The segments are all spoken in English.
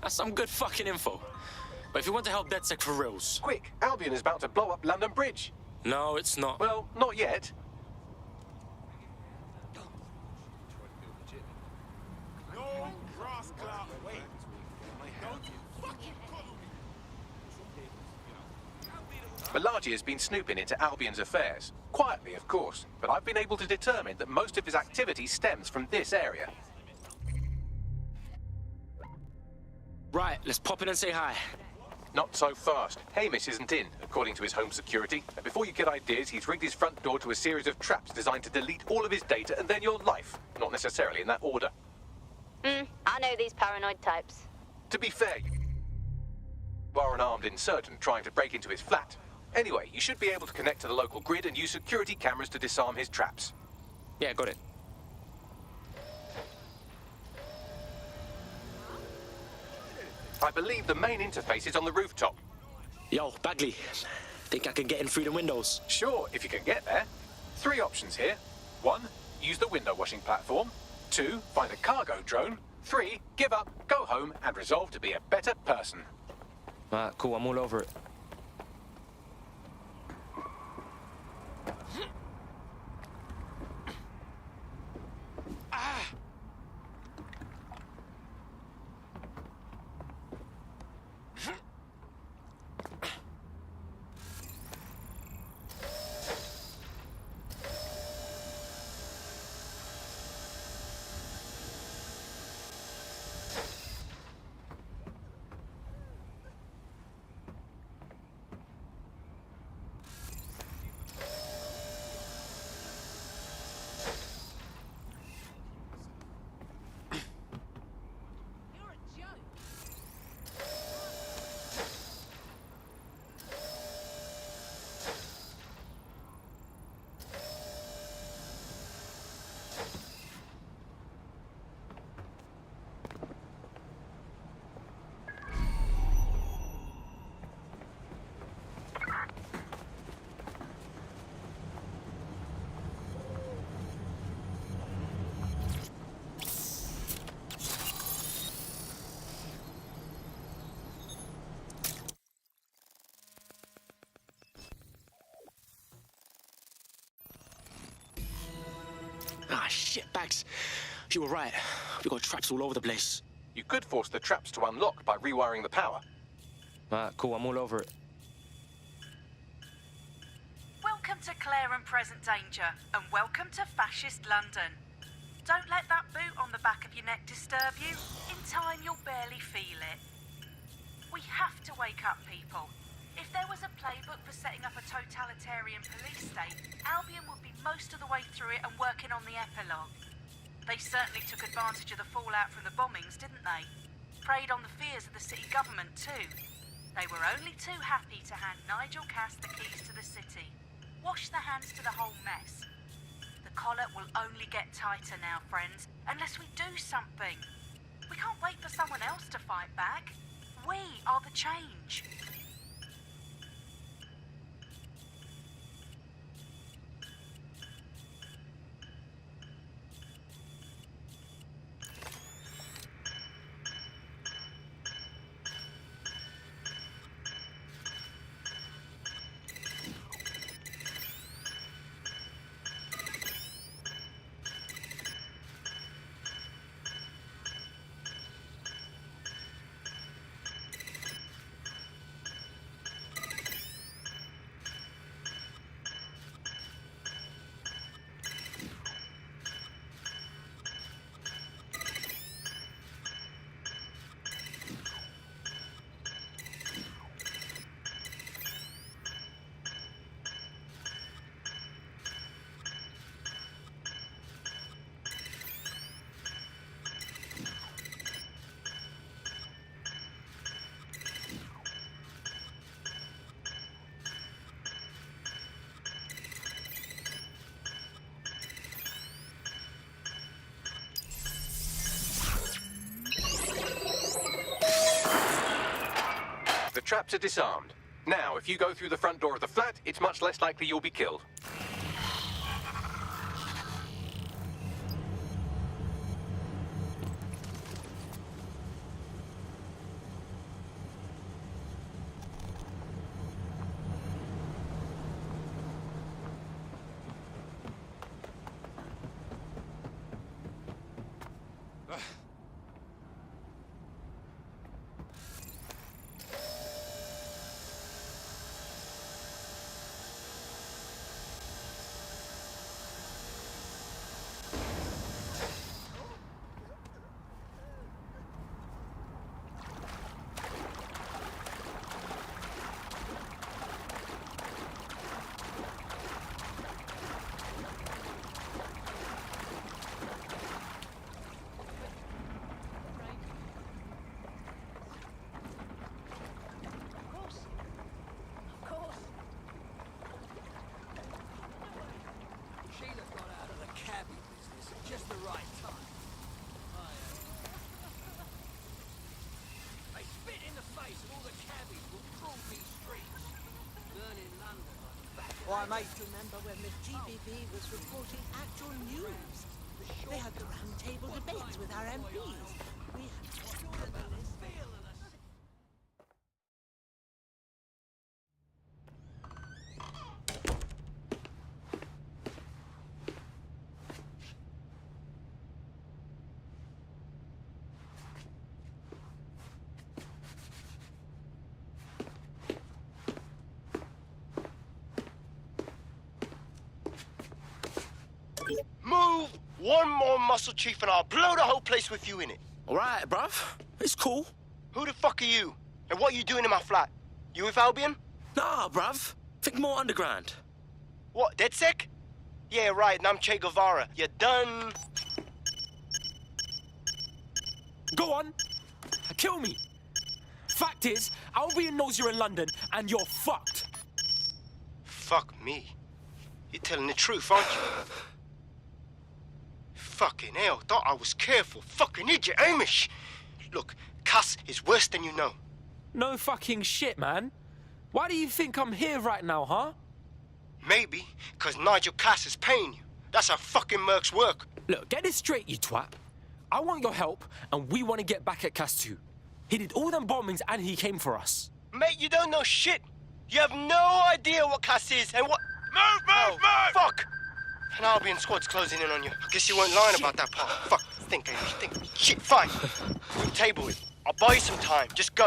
That's some good fucking info. But if you want to help DedSec for reals... Quick, Albion is about to blow up London Bridge. No, it's not. Well, not yet. Malaji has been snooping into Albion's affairs. Quietly, of course, but I've been able to determine that most of his activity stems from this area. Right, let's pop in and say hi. Not so fast. Hamish isn't in, according to his home security. And before you get ideas, he's rigged his front door to a series of traps designed to delete all of his data and then your life. Not necessarily in that order. I know these paranoid types. To be fair, you are an armed insurgent trying to break into his flat. Anyway, you should be able to connect to the local grid and use security cameras to disarm his traps. Yeah, got it. I believe the main interface is on the rooftop. Yo, Bagley. Think I can get in through the windows? Sure, if you can get there. 3 options here. 1, use the window washing platform. 2, find a cargo drone. 3, give up, go home, and resolve to be a better person. Alright, cool, I'm all over it. Ah, shit, Bags. You were right. We got traps all over the place. You could force the traps to unlock by rewiring the power. Alright, cool, I'm all over it. Welcome to Claire and Present Danger, and welcome to Fascist London. Don't let that boot on the back of your neck disturb you. In time, you'll barely feel it. We have to wake up, people. If there was a playbook for setting up a totalitarian police state, Albion would be most of the way through it and working on the epilogue. They certainly took advantage of the fallout from the bombings, didn't they? Preyed on the fears of the city government, too. They were only too happy to hand Nigel Cass the keys to the city. Wash their hands to the whole mess. The collar will only get tighter now, friends, unless we do something. We can't wait for someone else to fight back. We are the change. The traps are disarmed. Now, if you go through the front door of the flat, it's much less likely you'll be killed. Why, mate? Remember when the GBB was reporting actual news? They had the round table debates with our MPs. We had Move one more muscle, Chief, and I'll blow the whole place with you in it. All right, bruv. It's cool. Who the fuck are you? And what are you doing in my flat? You with Albion? Nah, bruv. Think more underground. What, DedSec? Yeah, right, and I'm Che Guevara. You done? Go on. Kill me. Fact is, Albion knows you're in London and you're fucked. Fuck me. You're telling the truth, aren't you? Fucking hell, thought I was careful. Fucking idiot, Amish. Look, Cass is worse than you know. No fucking shit, man. Why do you think I'm here right now, huh? Maybe, because Nigel Cass is paying you. That's how fucking mercs work. Look, get this straight, you twat. I want your help, and we want to get back at Cass too. He did all them bombings, and he came for us. Mate, you don't know shit. You have no idea what Cass is and what... Move! Fuck! An Albion squad's closing in on you. I guess you weren't lying about that part. Fuck. Think, Amish, think. Shit, fine. We'll table it. I'll buy you some time. Just go.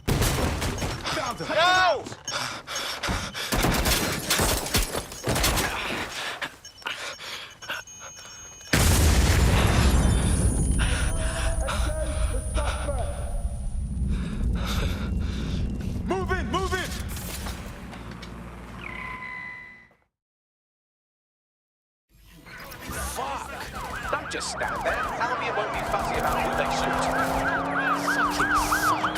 Found him. No! Move in, move in! Don't just stand there. Albion won't be fussy about who they shoot. Fucking fuck.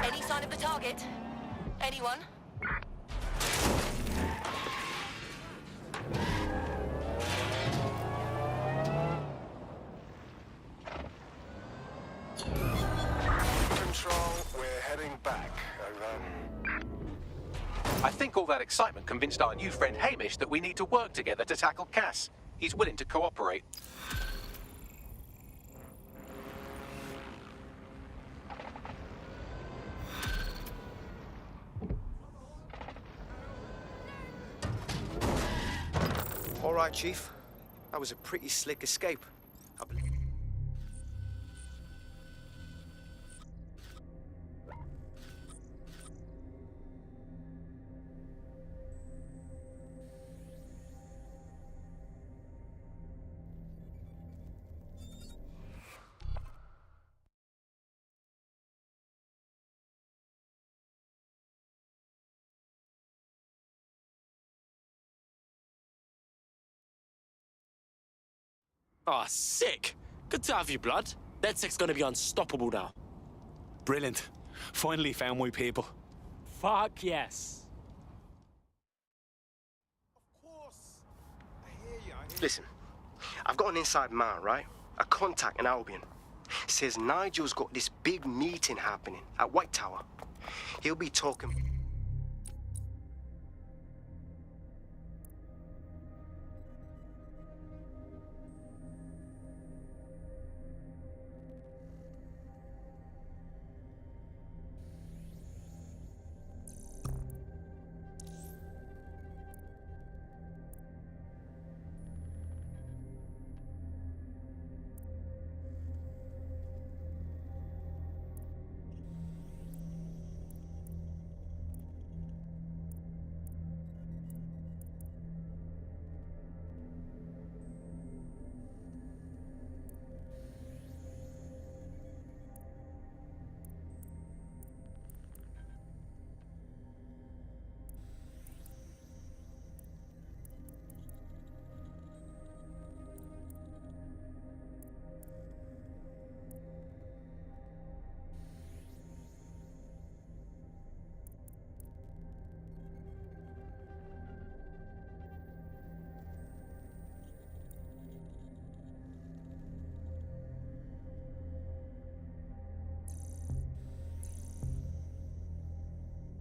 Any sign of the target? Anyone? Control, we're heading back. I think all that excitement convinced our new friend Hamish that we need to work together to tackle Cass. He's willing to cooperate. All right, Chief. That was a pretty slick escape. I believe. Oh, sick. Good to have you, blood. DedSec's gonna be unstoppable now. Brilliant. Finally found my people. Fuck yes. Listen, I've got an inside man, right? A contact in Albion. Says Nigel's got this big meeting happening at White Tower. He'll be talking...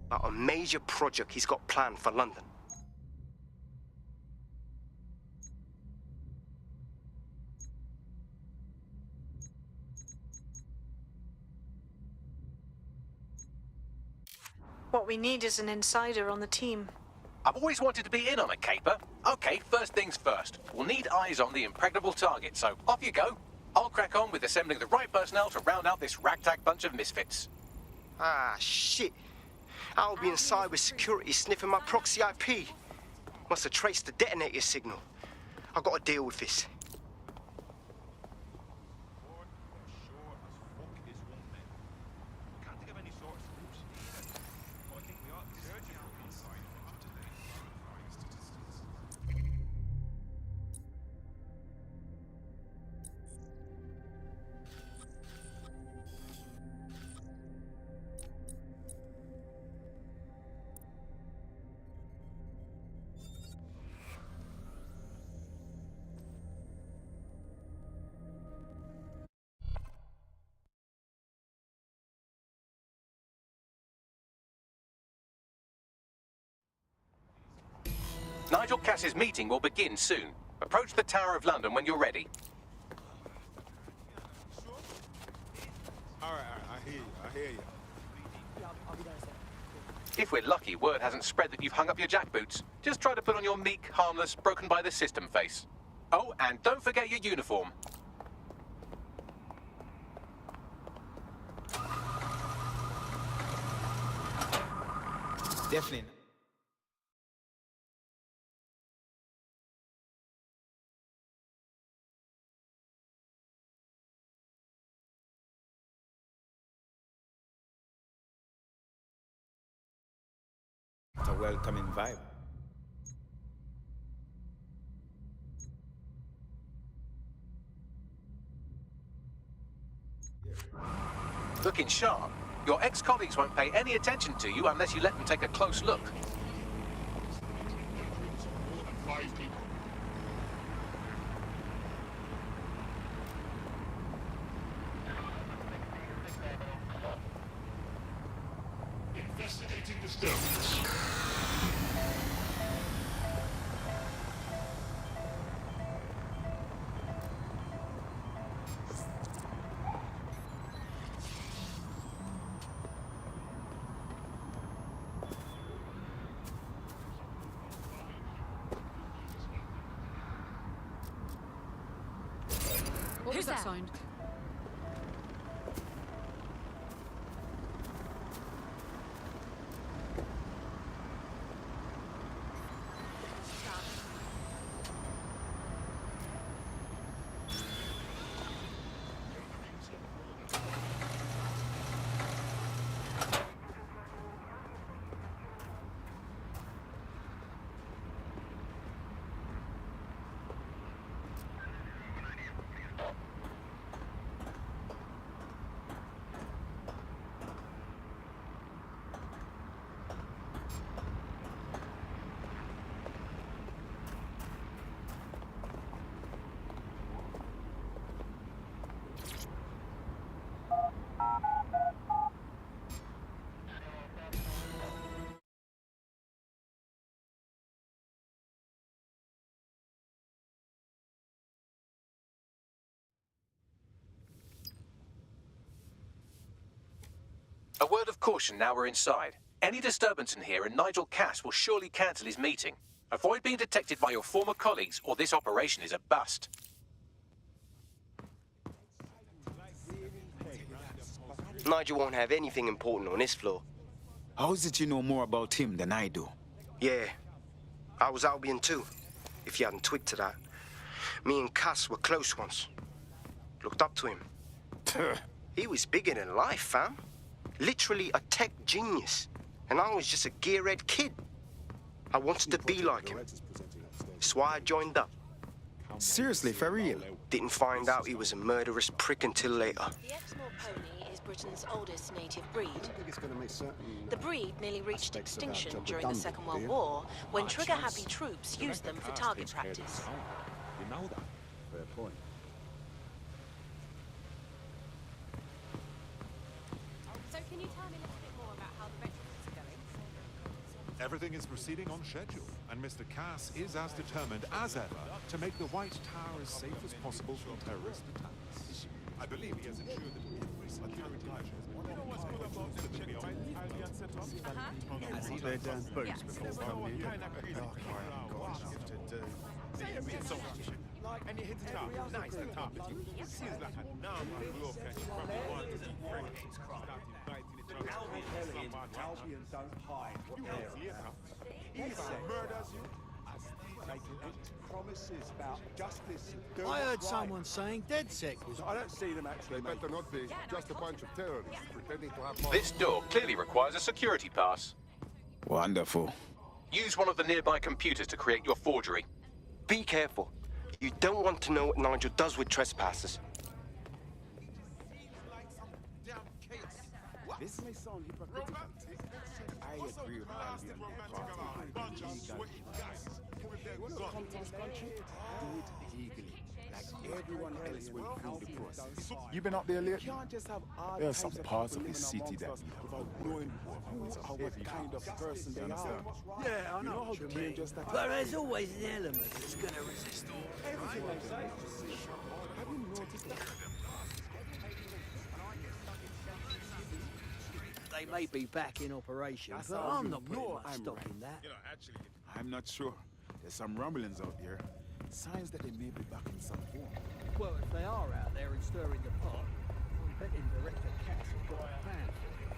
about a major project he's got planned for London. What we need is an insider on the team. I've always wanted to be in on a caper. Okay, first things first. We'll need eyes on the impregnable target, so off you go. I'll crack on with assembling the right personnel to round out this ragtag bunch of misfits. Ah, shit. I'll be inside with security sniffing my proxy IP. Must have traced the detonator signal. I've got to deal with this. Nigel Cass's meeting will begin soon. Approach the Tower of London when you're ready. All right, I hear you. If we're lucky, word hasn't spread that you've hung up your jackboots. Just try to put on your meek, harmless, broken by the system face. Oh, and don't forget your uniform. Definitely. It's a welcoming vibe. Looking sharp. Your ex-colleagues won't pay any attention to you unless you let them take a close look. Investigating disturbance. What was that sound? A word of caution now we're inside. Any disturbance in here and Nigel Cass will surely cancel his meeting. Avoid being detected by your former colleagues or this operation is a bust. Nigel won't have anything important on this floor. How is it you know more about him than I do? Yeah, I was Albion too, if you hadn't twigged to that. Me and Cass were close once. Looked up to him. He was bigger than life, fam. Literally a tech genius. And I was just a gearhead kid. I wanted to be like him. That's why I joined up. Seriously, for real? Didn't find out he was a murderous prick until later. The Exmoor pony is Britain's oldest native breed. The breed nearly reached extinction during the Second World War, when trigger-happy troops used them for target practice. You know that. Fair point. So can you tell me a little bit more about how the retrofits are going? Everything is proceeding on schedule, and Mr. Cass is as determined as ever to make the White Tower as safe as possible from terrorist attacks. I believe he has ensured that every security measure has been I see they're down boots before coming in. And you hit the top. Nice, the top. Seems like a number look at you from one to the Albion don't hide what they're about. He murders you. Making promises about justice. I heard someone saying DedSec was... I don't see them actually. They better not be. Just a bunch of terrorists pretending to have... This door clearly requires a security pass. Wonderful. Use one of the nearby computers to create your forgery. Be careful. You don't want to know what Nigel does with trespassers. This may sound hypocritical. I agree with Albion. You want to come to this country? Do it legally. Like everyone else went through the process. You been up there lately? There are some parts of the city that without knowing who or what kind of person they are. Yeah, I know what you mean. But there's always an element that's going to resist all. Everything they say. Have you noticed that? They may be back in operation, but I'm not putting much stock in that. I'm not sure. There's some rumblings out there. Signs that they may be back in some form. Well, if they are out there and stirring the pot, I'm betting Director Cass has got a plan for it.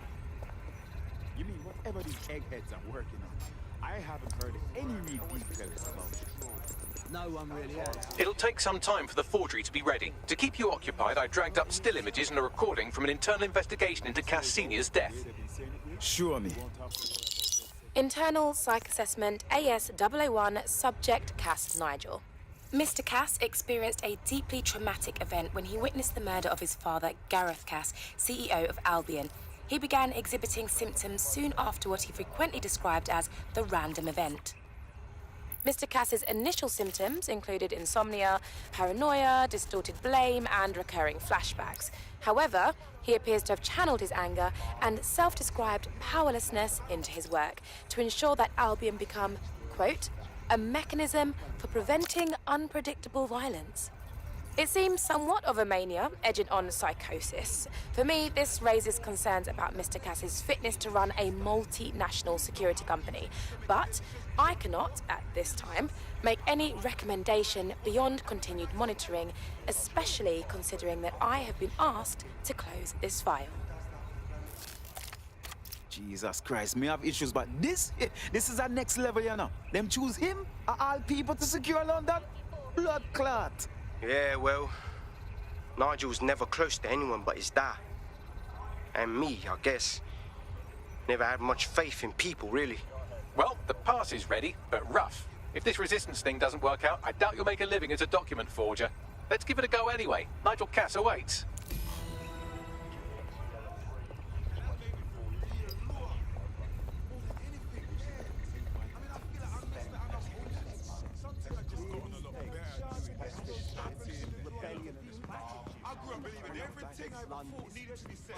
You mean whatever these eggheads are working on? I haven't heard any real details about it. No one really has. It'll take some time for the forgery to be ready. To keep you occupied, I dragged up still images and a recording from an internal investigation into Cass Sr.'s death. Sure me. Internal Psych Assessment AS001 Subject Cass Nigel. Mr. Cass experienced a deeply traumatic event when he witnessed the murder of his father, Gareth Cass, CEO of Albion. He began exhibiting symptoms soon after what he frequently described as the random event. Mr. Cass's initial symptoms included insomnia, paranoia, distorted blame, and recurring flashbacks. However, he appears to have channeled his anger and self-described powerlessness into his work to ensure that Albion become, quote, a mechanism for preventing unpredictable violence. It seems somewhat of a mania, edging on psychosis. For me, this raises concerns about Mr. Cass's fitness to run a multinational security company. But I cannot, at this time, make any recommendation beyond continued monitoring, especially considering that I have been asked to close this file. Jesus Christ, me have issues, but this is our next level, you know. Them choose him, all people to secure London? Blood clot. Yeah, well, Nigel's never close to anyone but his dad. And me, I guess. Never had much faith in people, really. Well, the pass is ready, but rough. If this resistance thing doesn't work out, I doubt you'll make a living as a document forger. Let's give it a go anyway. Nigel Cass awaits.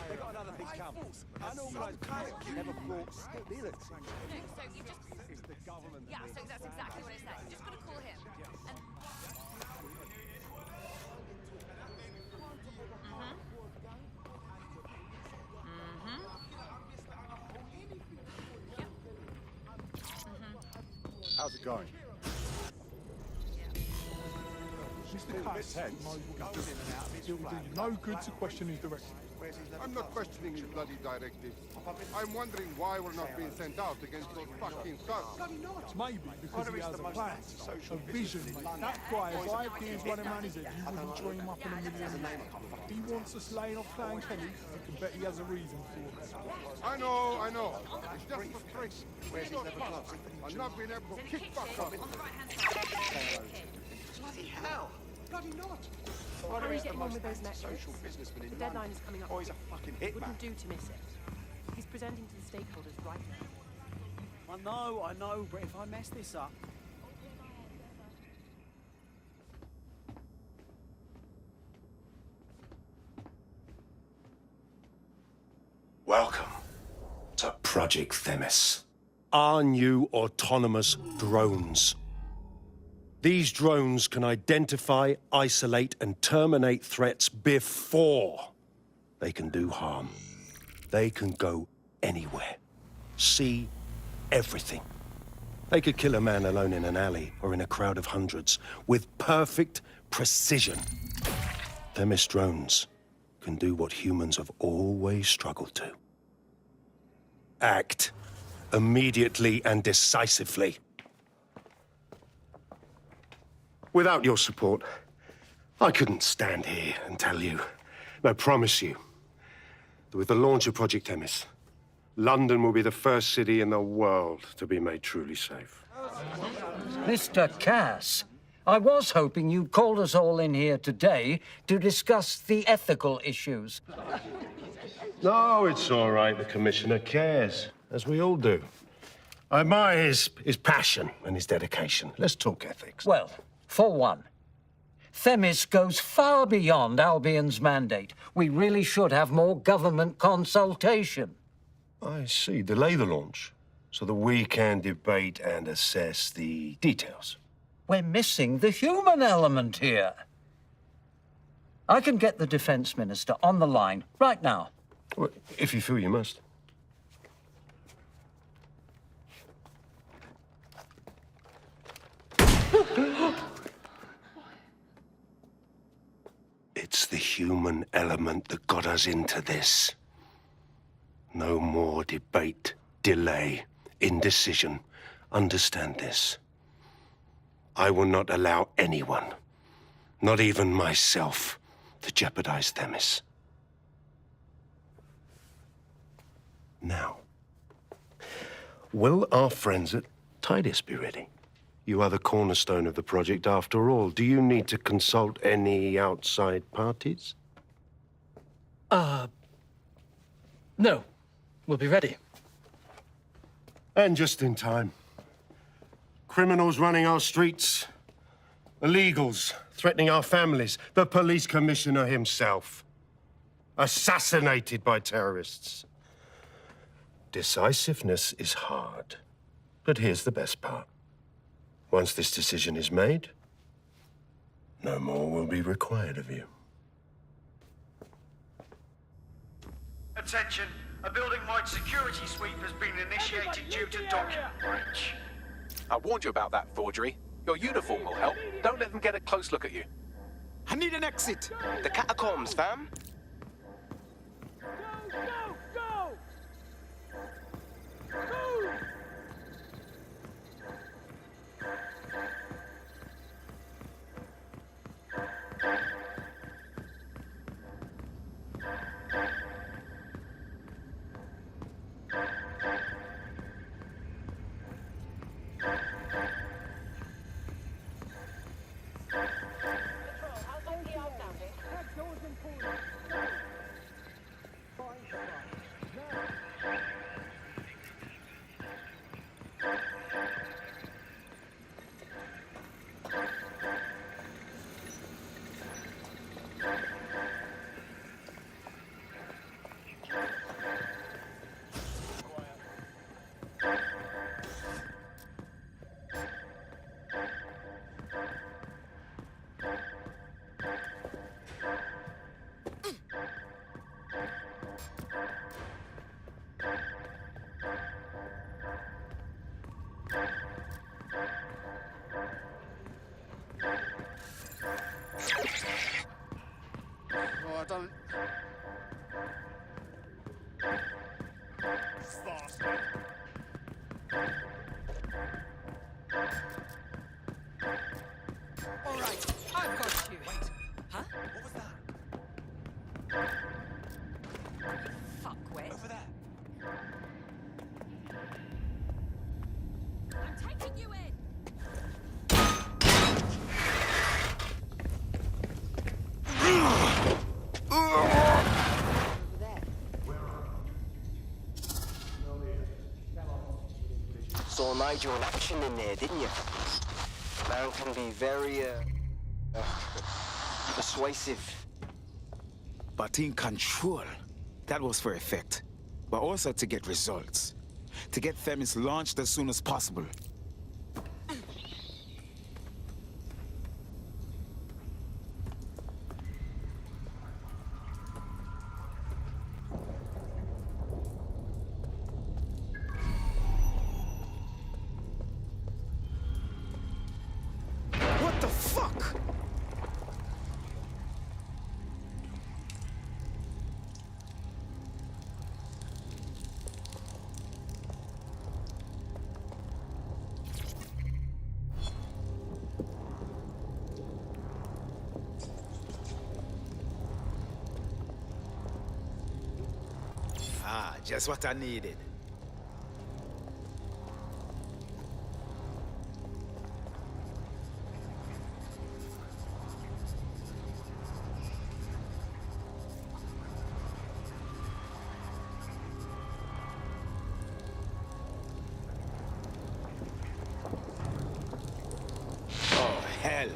They got another big camp. Unorganized crime never brought stability. It's the government. Yeah, so that's exactly what it said. You just gotta call him. How's it going? Mr. Cass said it will do you no good to question his directive. I'm not questioning his bloody directive. I'm wondering why we're not being sent out against those fucking thugs. Maybe because he has a plan, a vision. That guy, if I appears running around his head, you wouldn't join him up in a million years. If he wants us laying off Clan Kenny, you can bet he has a reason for it. I know. It's just frustrating. Where's those thugs? I'm not being able to kick back up. Bloody hell! Bloody not! How are you getting on with those metrics? Social businessman in The deadline is coming up. Oh, he's a fucking hitman. Wouldn't do to miss it. He's presenting to the stakeholders right now. I know, but if I mess this up... Welcome to Project Themis. our new autonomous drones. These drones can identify, isolate, and terminate threats before they can do harm. They can go anywhere, see everything. They could kill a man alone in an alley or in a crowd of hundreds with perfect precision. Themis drones can do what humans have always struggled to. Act immediately and decisively. Without your support, I couldn't stand here and tell you, I promise you, that with the launch of Project Themis, London will be the first city in the world to be made truly safe. Mr. Cass, I was hoping you'd called us all in here today to discuss the ethical issues. No, it's all right. The Commissioner cares, as we all do. I admire his passion and his dedication. Let's talk ethics. Well, for one, Themis goes far beyond Albion's mandate. We really should have more government consultation. I see. Delay the launch so that we can debate and assess the details. We're missing the human element here. I can get the Defense Minister on the line right now. Well, if you feel you must. It's the human element that got us into this. No more debate, delay, indecision. Understand this. I will not allow anyone, not even myself, to jeopardize Themis. Now, will our friends at Tidus be ready? You are the cornerstone of the project after all. Do you need to consult any outside parties? No. We'll be ready. And just in time. Criminals running our streets. Illegals threatening our families. The police commissioner himself. Assassinated by terrorists. Decisiveness is hard. But here's the best part. Once this decision is made, no more will be required of you. Attention, a building-wide security sweep has been initiated due to document breach. I warned you about that forgery. Your uniform will help. Don't let them get a close look at you. I need an exit. The catacombs, fam. Don't... All right, I've got you. Wait, huh? What was that? Fuckwit. Over there. I'm taking you in. Saw Nigel in action in there, didn't you? Man can be very, persuasive. But in control, that was for effect. But also to get results. to get Themis launched as soon as possible. What the fuck? Ah, just what I needed. Oh, hell.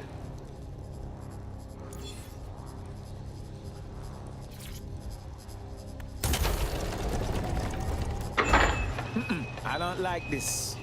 I don't like this.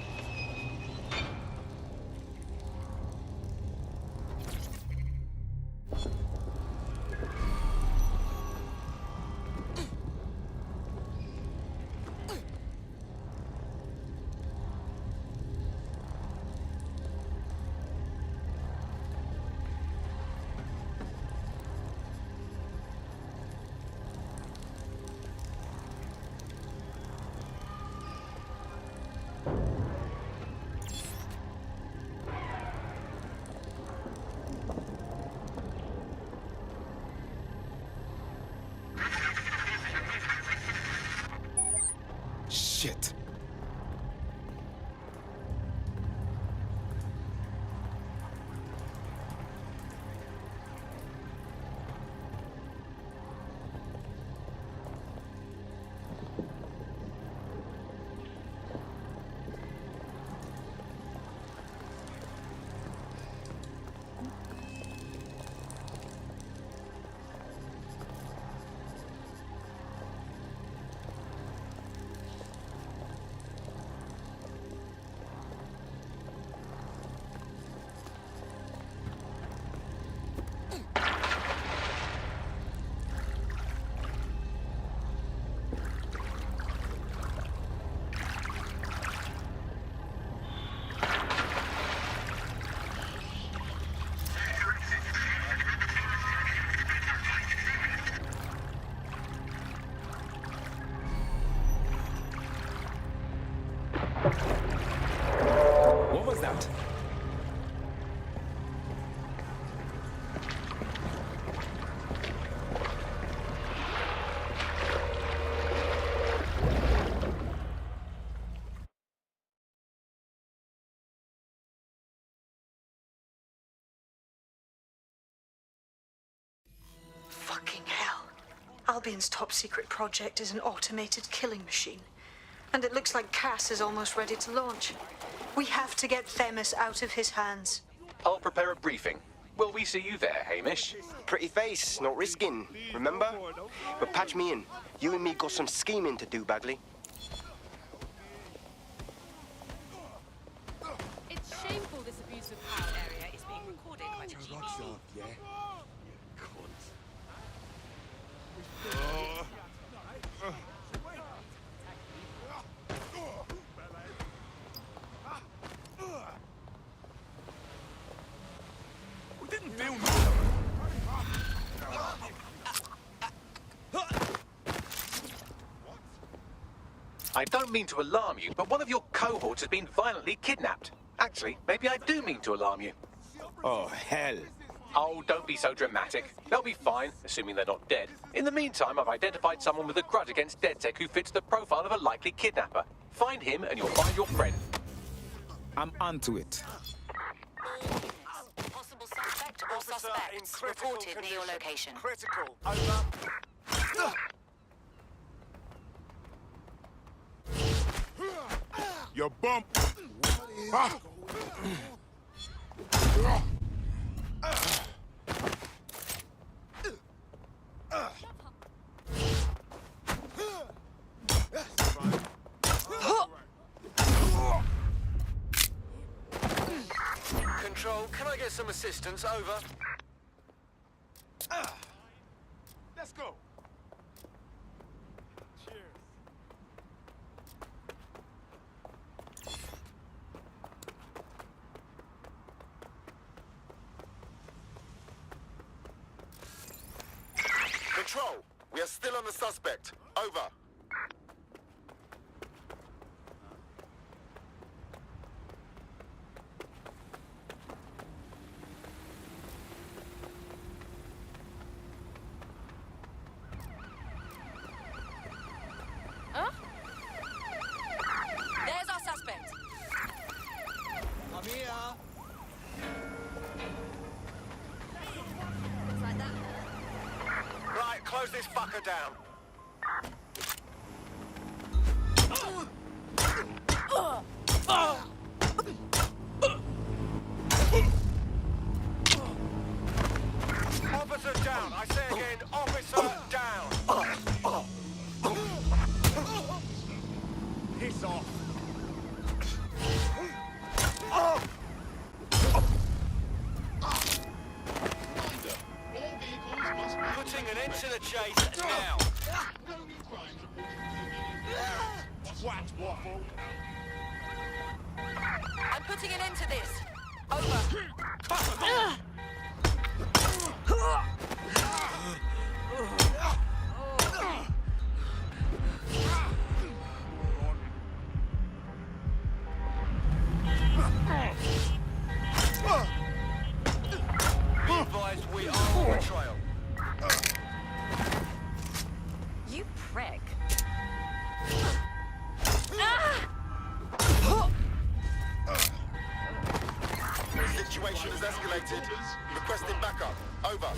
Shit. What was that? Fucking hell. Albion's top secret project is an automated killing machine. And it looks like Cass is almost ready to launch. We have to get Themis out of his hands. I'll prepare a briefing. Will we see you there, Hamish? Pretty face, not risking, remember? But patch me in. You and me got some scheming to do, Bagley. It's shameful this abuse of power area is being recorded by the GBC. Yeah. We didn't feel I don't mean to alarm you, but one of your cohorts has been violently kidnapped. Actually, maybe I do mean to alarm you. Oh, hell. Oh, don't be so dramatic. They'll be fine, assuming they're not dead. In the meantime, I've identified someone with a grudge against DedSec who fits the profile of a likely kidnapper. Find him and you'll find your friend. I'm onto it. Possible suspect or suspects reported near your location. Critical. Over. your bump. Ah. Control, can I get some assistance? Over. Let's go. Control, we are still on the suspect. Over. Huh? There's our suspect. I'm here. Looks like that. Right, close this fucker down. Officer down. I say again, officer down. Piss off. Putting an end to the chase now. Twat waffle. I'm putting an end to this. Over. Be advised, we are on the trail. You prick. Situation is escalated. Requesting backup. Over.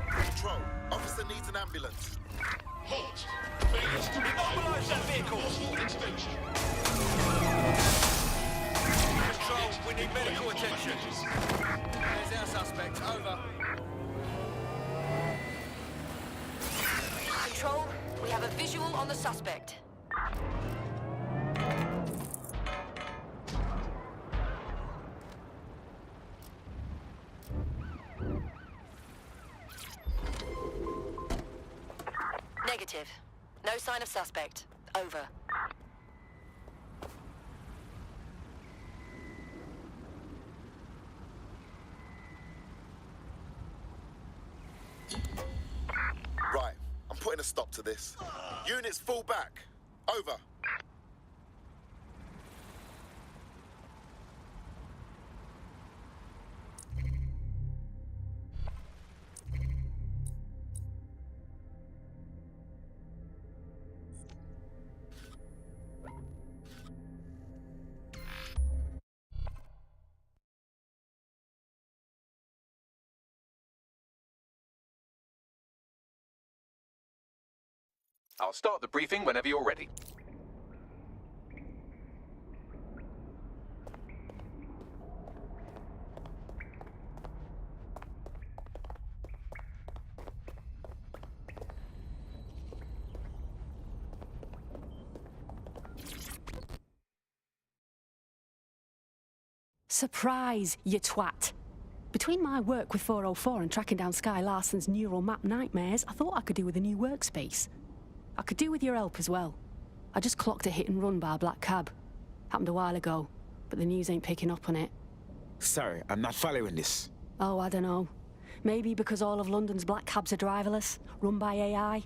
Control, officer needs an ambulance. Halt. Immobilize that vehicle. Control, we need medical attention. There's our suspect. Over. Control, we have a visual on the suspect. Negative. No sign of suspect. Over. Right, I'm putting a stop to this. Units fall back. Over. I'll start the briefing whenever you're ready. Surprise, you twat. Between my work with 404 and tracking down Sky Larson's neural map nightmares, I thought I could do with a new workspace. I could do with your help as well. I just clocked a hit and run by a black cab. Happened a while ago, but the news ain't picking up on it. Sorry, I'm not following this. Oh, I don't know. Maybe because all of London's black cabs are driverless, run by AI.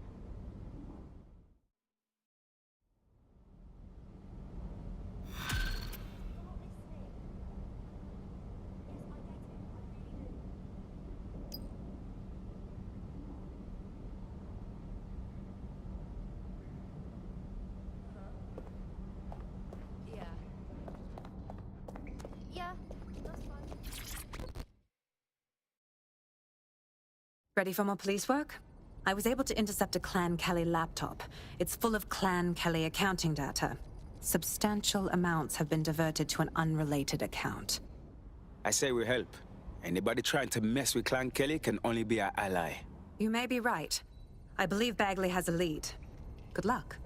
Ready for more police work? I was able to intercept a Clan Kelly laptop. It's full of Clan Kelly accounting data. Substantial amounts have been diverted to an unrelated account. I say we help. Anybody trying to mess with Clan Kelly can only be our ally. You may be right. I believe Bagley has a lead. Good luck.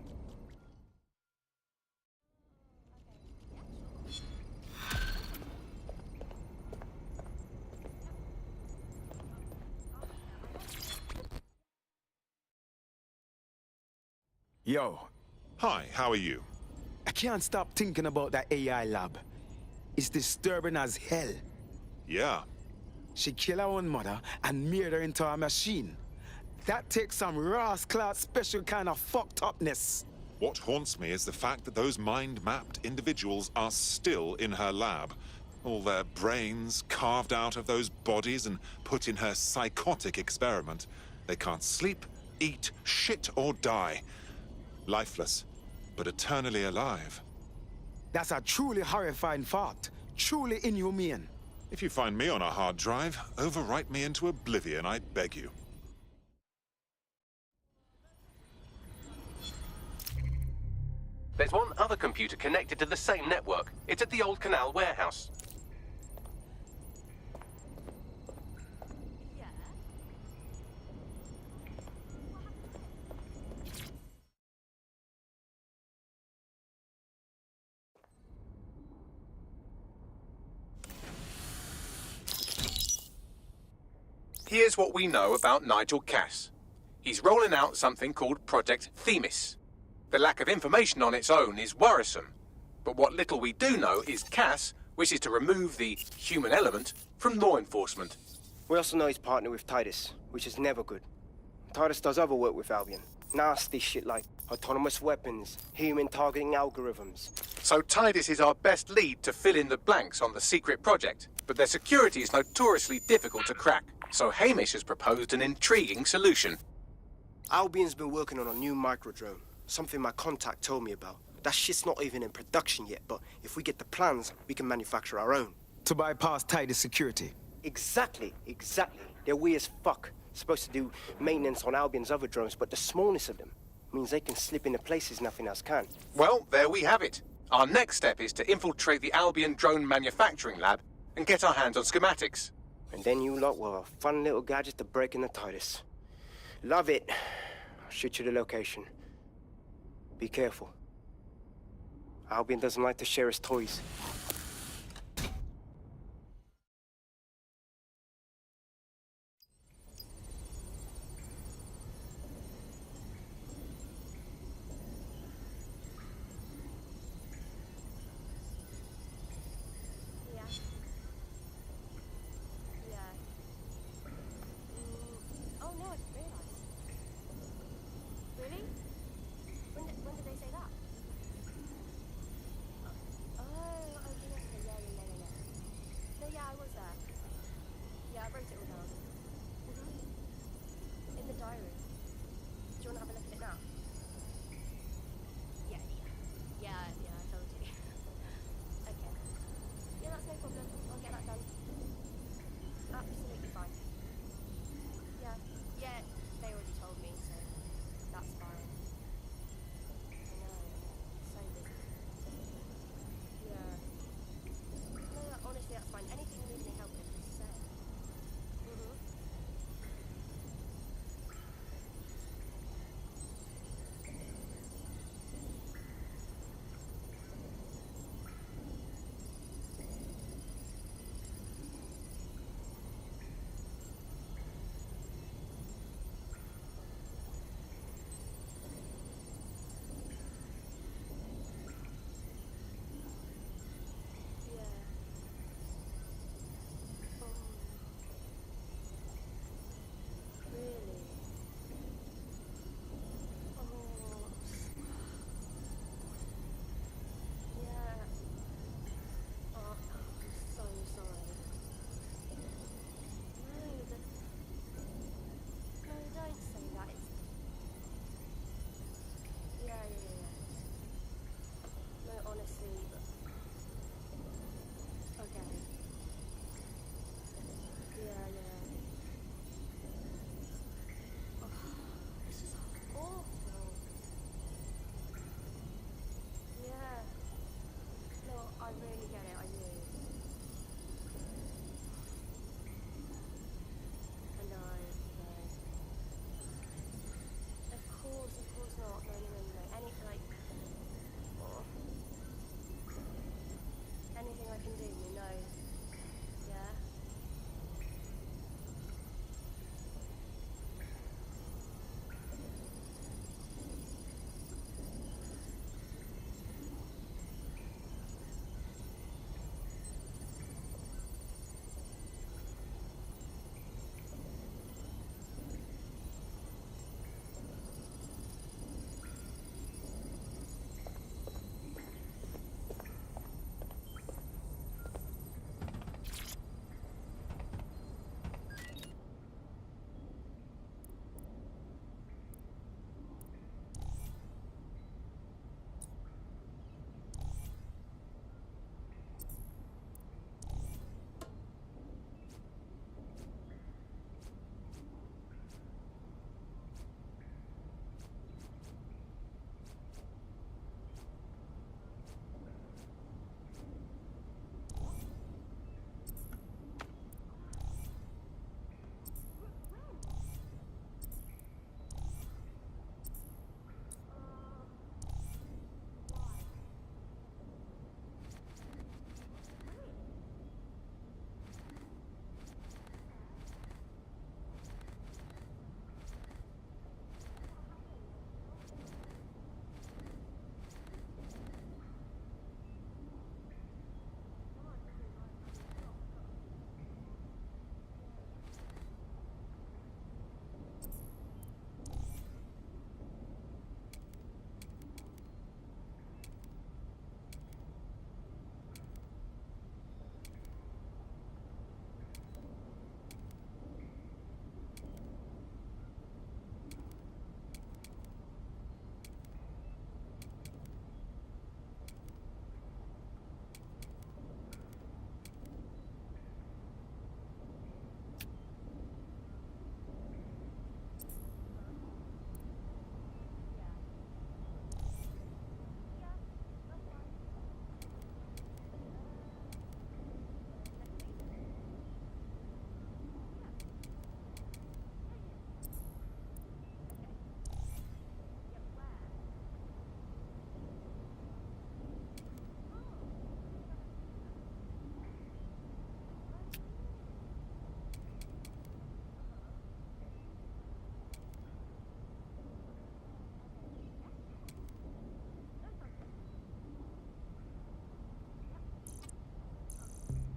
Yo. Hi, how are you? I can't stop thinking about that AI lab. It's disturbing as hell. Yeah. She killed her own mother and made her into a machine. That takes some rascal special kind of fucked upness. What haunts me is the fact that those mind-mapped individuals are still in her lab. All their brains carved out of those bodies and put in her psychotic experiment. They can't sleep, eat, shit, or die. Lifeless, but eternally alive. That's a truly horrifying fact. Truly inhumane. If you find me on a hard drive, overwrite me into oblivion, I beg you. There's one other computer connected to the same network. It's at the old canal warehouse. Here's what we know about Nigel Cass. He's rolling out something called Project Themis. The lack of information on its own is worrisome. But what little we do know is Cass wishes to remove the human element from law enforcement. We also know he's partnered with Titus, which is never good. Titus does other work with Albion. Nasty shit like autonomous weapons, human targeting algorithms. So Titus is our best lead to fill in the blanks on the secret project. But their security is notoriously difficult to crack. So Hamish has proposed an intriguing solution. Albion's been working on a new microdrone. Something my contact told me about. That shit's not even in production yet, but if we get the plans, we can manufacture our own. To bypass Titus security. Exactly. They're weird as fuck. Supposed to do maintenance on Albion's other drones, but the smallness of them means they can slip into places nothing else can. Well, there we have it. Our next step is to infiltrate the Albion drone manufacturing lab and get our hands on schematics. And then you lot will have a fun little gadget to break in the Titus. Love it. I'll shoot you the location. Be careful. Albion doesn't like to share his toys. can do, you know. Yeah?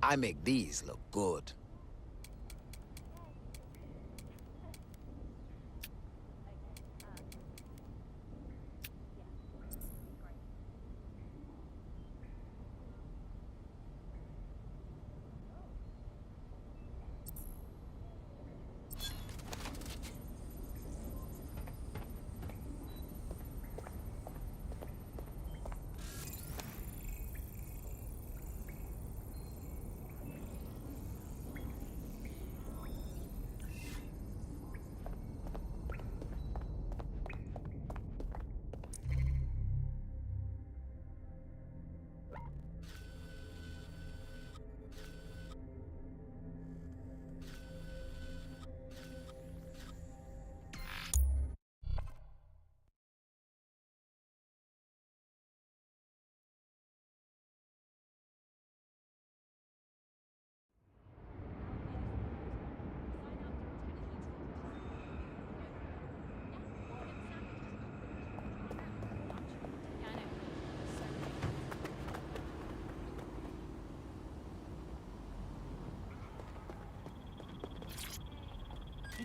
I make these look good.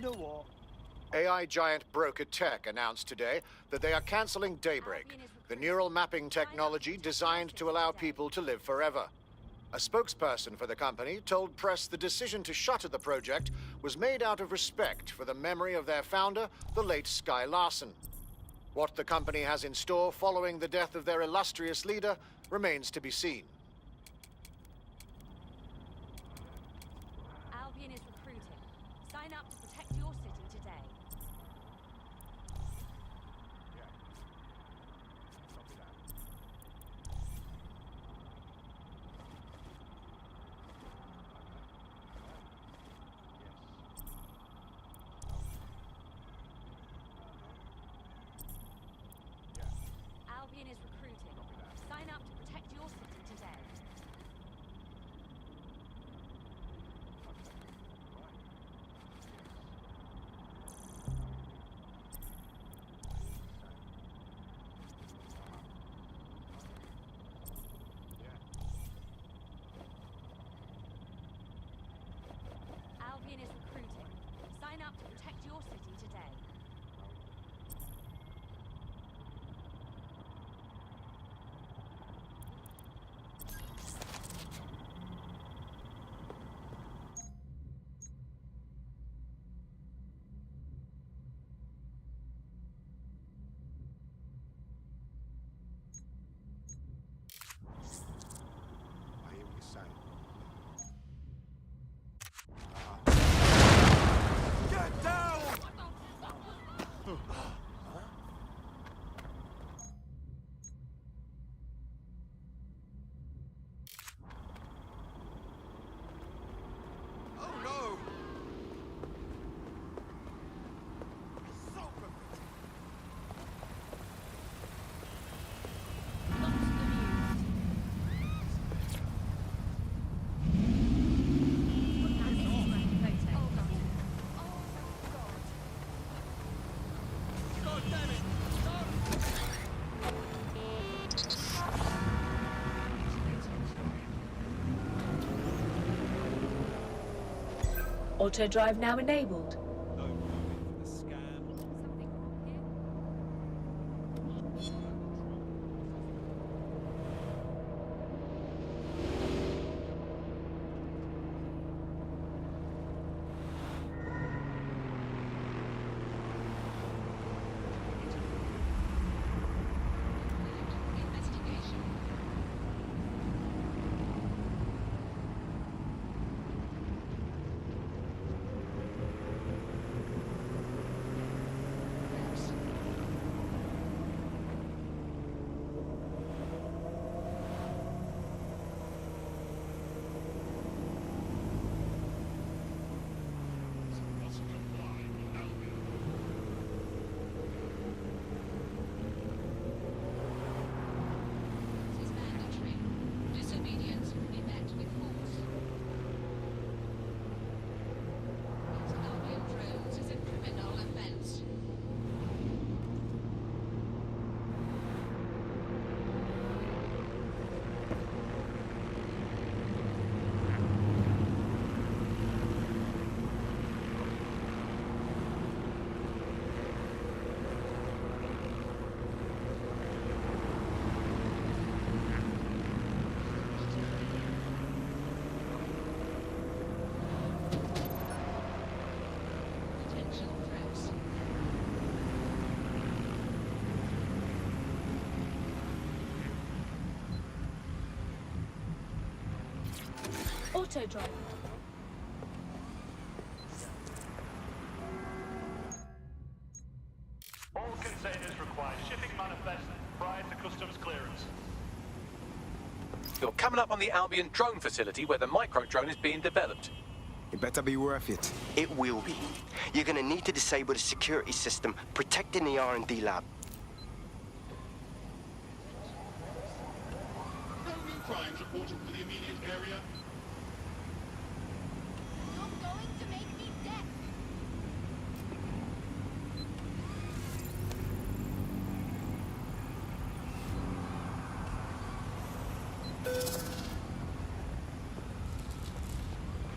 You know what? AI giant Broker Tech announced today that they are canceling Daybreak, the neural mapping technology designed to allow people to live forever. A spokesperson for the company told press the decision to shutter the project was made out of respect for the memory of their founder, the late Skye Larson. What the company has in store following the death of their illustrious leader remains to be seen. Albion is recruiting. Sign up to protect your city today. Albion is recruiting. Sign up to protect your city today. your city today. I hear what you're saying. Get down! Oh no! Auto drive now enabled. Auto drive. All containers require shipping manifest prior to customs clearance. You're coming up on the Albion drone facility where the micro-drone is being developed. It better be worth it. It will be. You're gonna need to disable the security system protecting the R&D lab. No new crimes reported for the immediate area. You're going to make me deaf.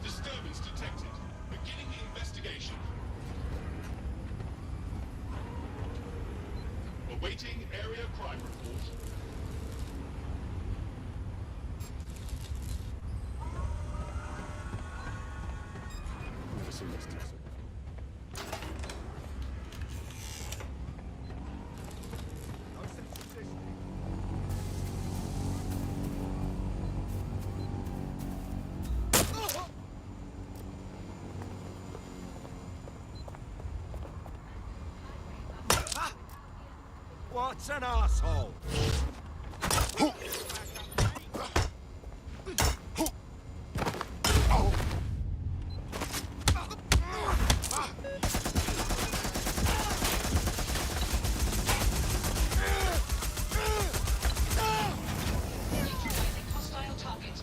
Disturbance detected. Beginning the investigation. Awaiting area crime report. Never seen this Tesla. What an asshole! Hostile target.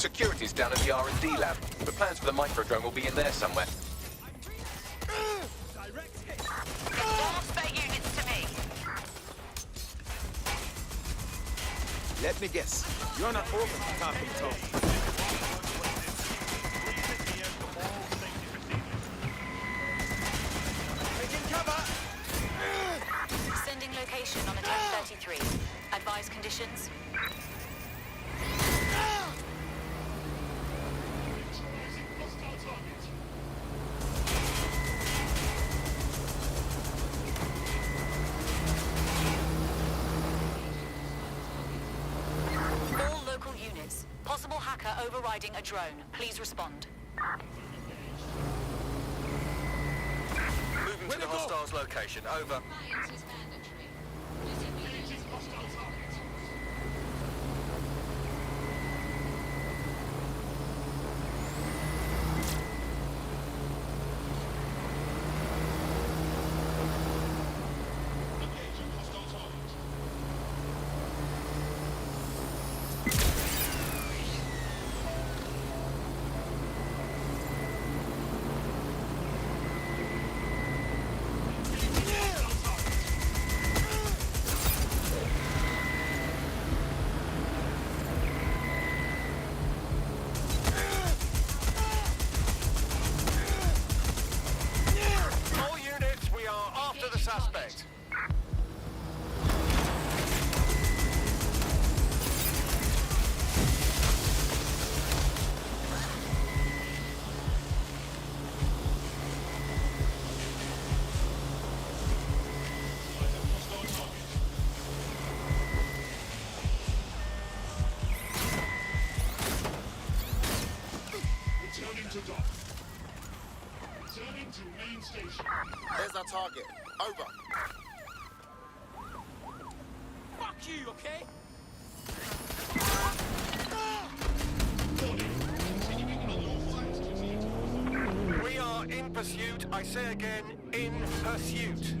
Security's down in the R&D lab. The plans for the microdrone will be in there somewhere. All spare units to me. Let me guess. You're not open for talking talk. Sending location on a 1033. Advise conditions. All local units. Possible hacker overriding a drone. Please respond. Moving to the hostiles' location. Over. All units, we are after the suspect. Returning to dock. Returning to main station. There's our target. Over. Fuck you, okay? We are in pursuit. I say again, in pursuit.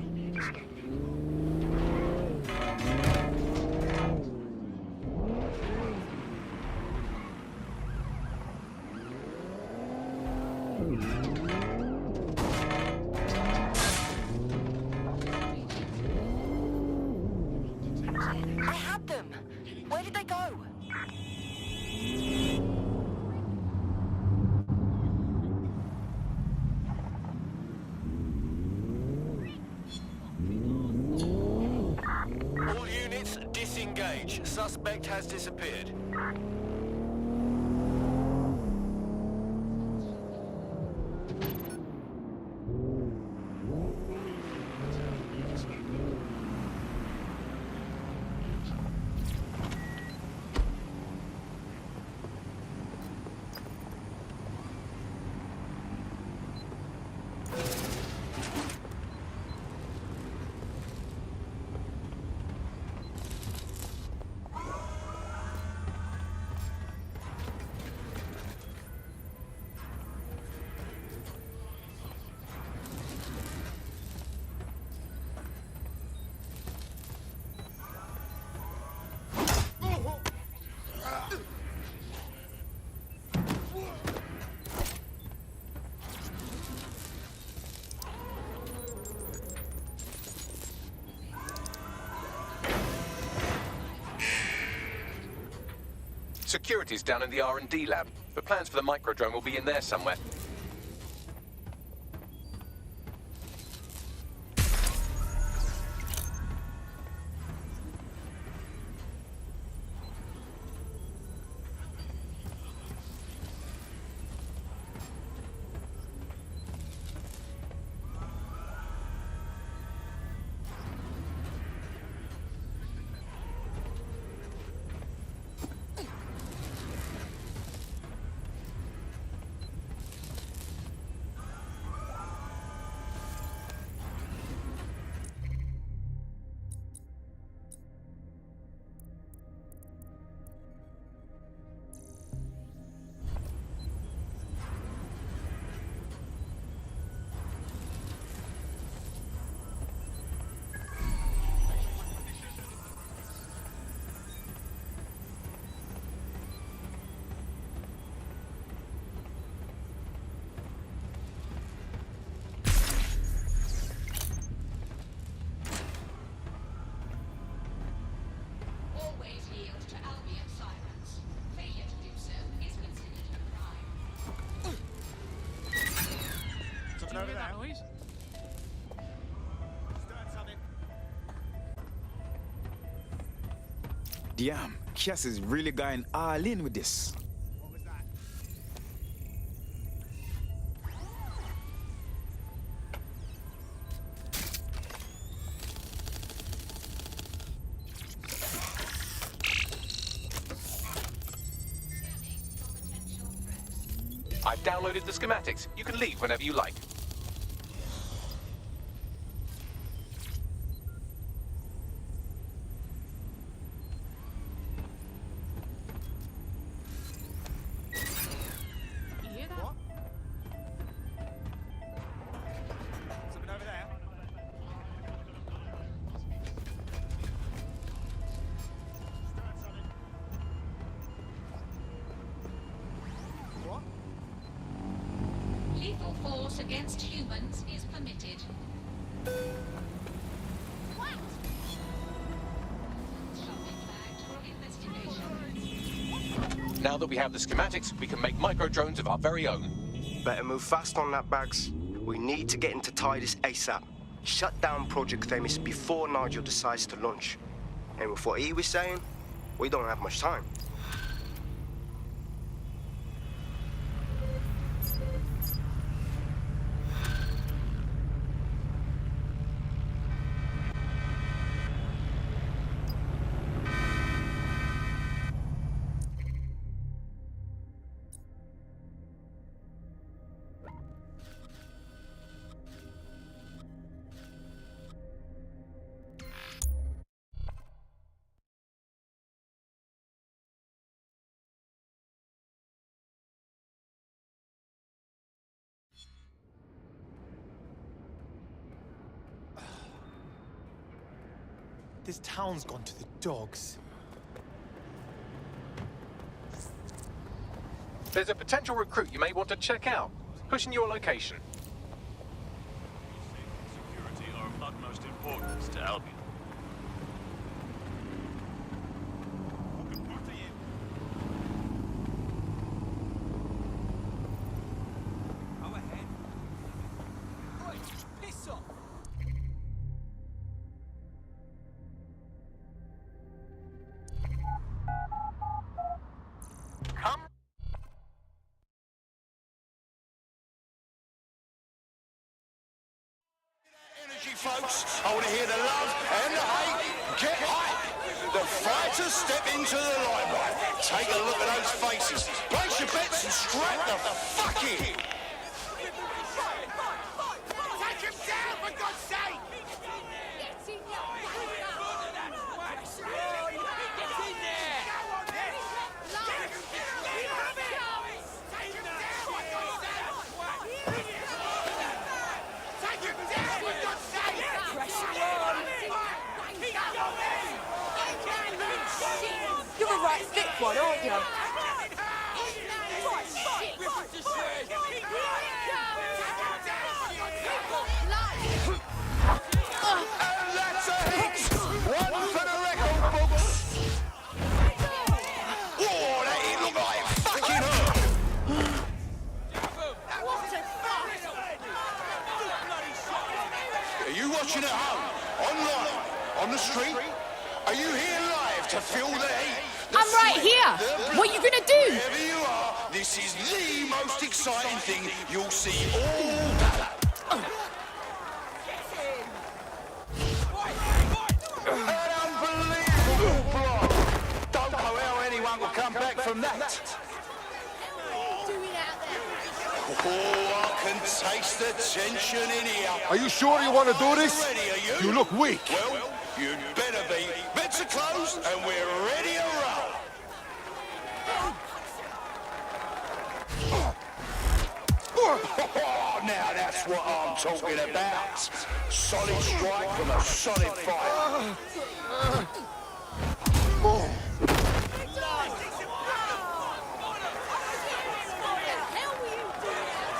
I had them. Where did they go? All units, disengage. Suspect has disappeared. Security's down in the R&D lab. The plans for the microdrone will be in there somewhere. Damn, Cass is really going all in with this. I've downloaded the schematics. You can leave whenever you like. Lethal force against humans is permitted. Now that we have the schematics, we can make micro-drones of our very own. Better move fast on that, Bags. We need to get into Titus ASAP. Shut down Project Themis before Nigel decides to launch. And with what he was saying, we don't have much time. This town's gone to the dogs. There's a potential recruit you may want to check out. Pushing your location. Security are of utmost importance to Albion. Folks, I want to hear the love and the hate. Get hype. The fighters step into the limelight. Take a look at those faces. Place your bets and strap the fuck in. Take him down, for God's sake! You're a right thick one, aren't you? And that's a hit! One for the record books! Whoa, that hit looked like it fucking hurt! Are you watching at home? Online? On the street? Are you here live to feel the heat? I'm right here. What are you gonna do? Wherever you are, this is the most exciting thing you'll see all day. An unbelievable block. Don't know how anyone will come back from that. Oh, I can taste the tension in here. Are you sure you want to do this? Ready, are you? You look weak. Well, you'd better be. Bets are closed and we're ready to roll. Oh, now that's what I'm talking about. Solid strike from a solid fight.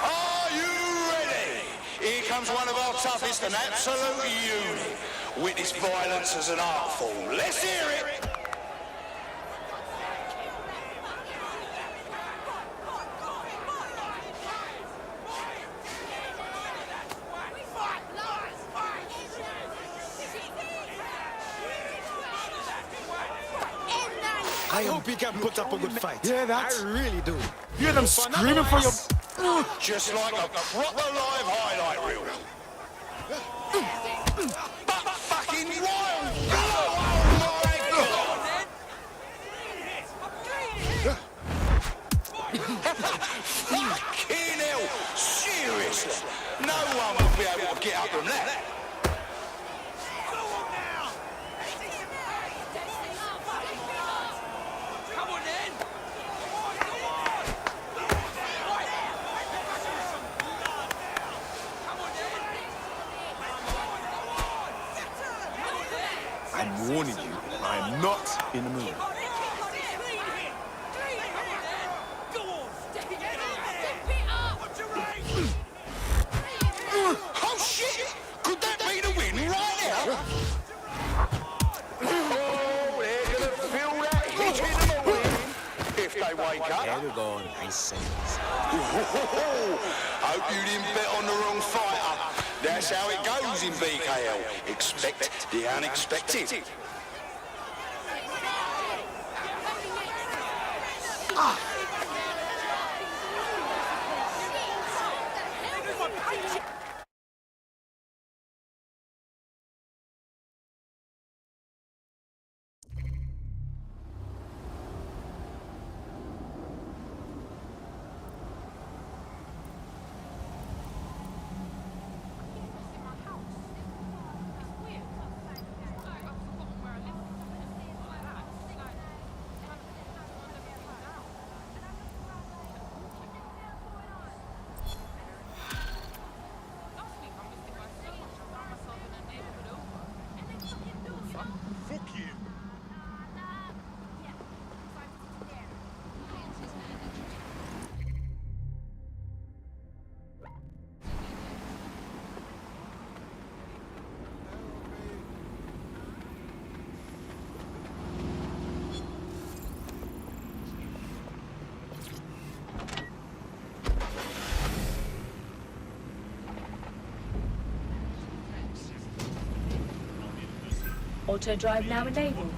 Are you ready? Here comes one of our toughest and absolute unit. Witness violence as an art form. Let's hear it. hope you can put up a good fight. Yeah, that. I really do. Hear them screaming for your... Just like a proper live highlight reel. But fucking wild! Oh my God! Fucking hell! Seriously? No one will be able to get up from that. I'm warning you, I am not in the mood. Oh shit! Could that be the win right now? Oh, they're gonna feel that hit in the morning if they wake up. There we go, nice and easy. Hope you didn't bet on the wrong fighter. That's how it goes in BKL. Expect the unexpected. Auto drive now enabled.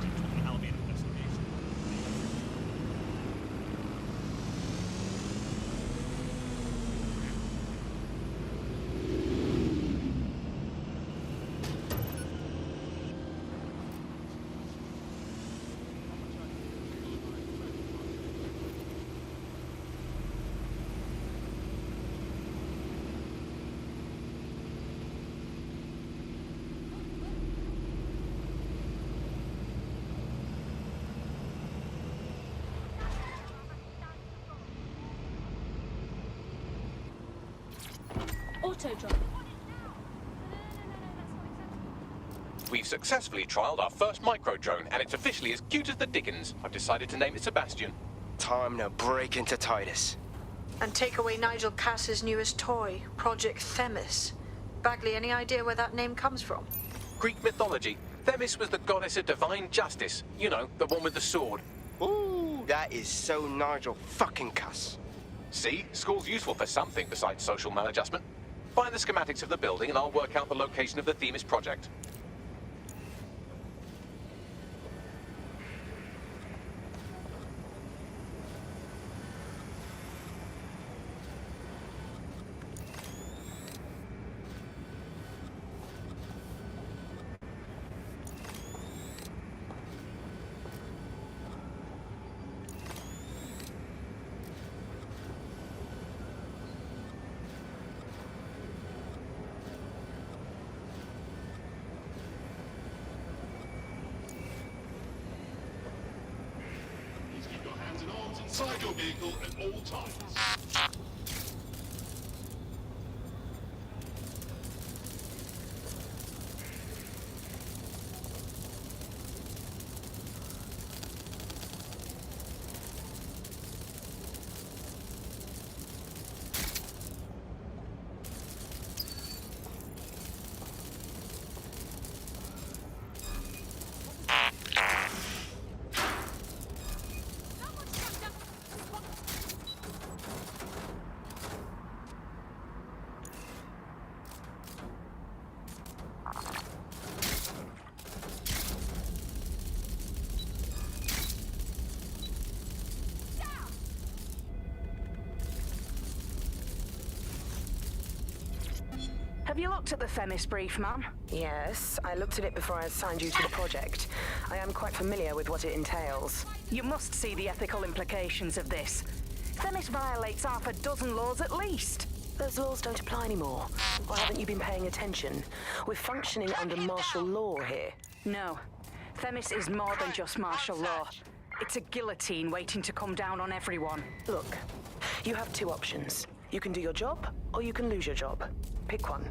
Auto drive. We've successfully trialled our first micro-drone, and it's officially as cute as the dickens. I've decided to name it Sebastian. Time to break into Titus. And take away Nigel Cass's newest toy, Project Themis. Bagley, any idea where that name comes from? Greek mythology. Themis was the goddess of divine justice. You know, the one with the sword. Ooh, that is so Nigel fucking Cass. See? School's useful for something besides social maladjustment. Find the schematics of the building and I'll work out the location of the Themis project. Inside your vehicle at all times. Have you looked at the Themis brief, ma'am? Yes, I looked at it before I assigned you to the project. I am quite familiar with what it entails. You must see the ethical implications of this. Themis violates half a dozen laws at least. Those laws don't apply anymore. Or haven't you been paying attention? We're functioning under martial law here. No. Themis is more than just martial law. It's a guillotine waiting to come down on everyone. Look, you have two options. You can do your job, or you can lose your job. Pick one.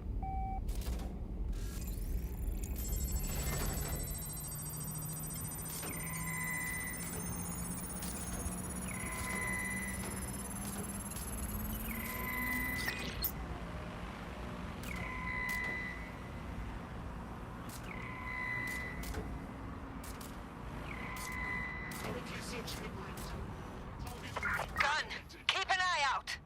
Gun! Keep an eye out!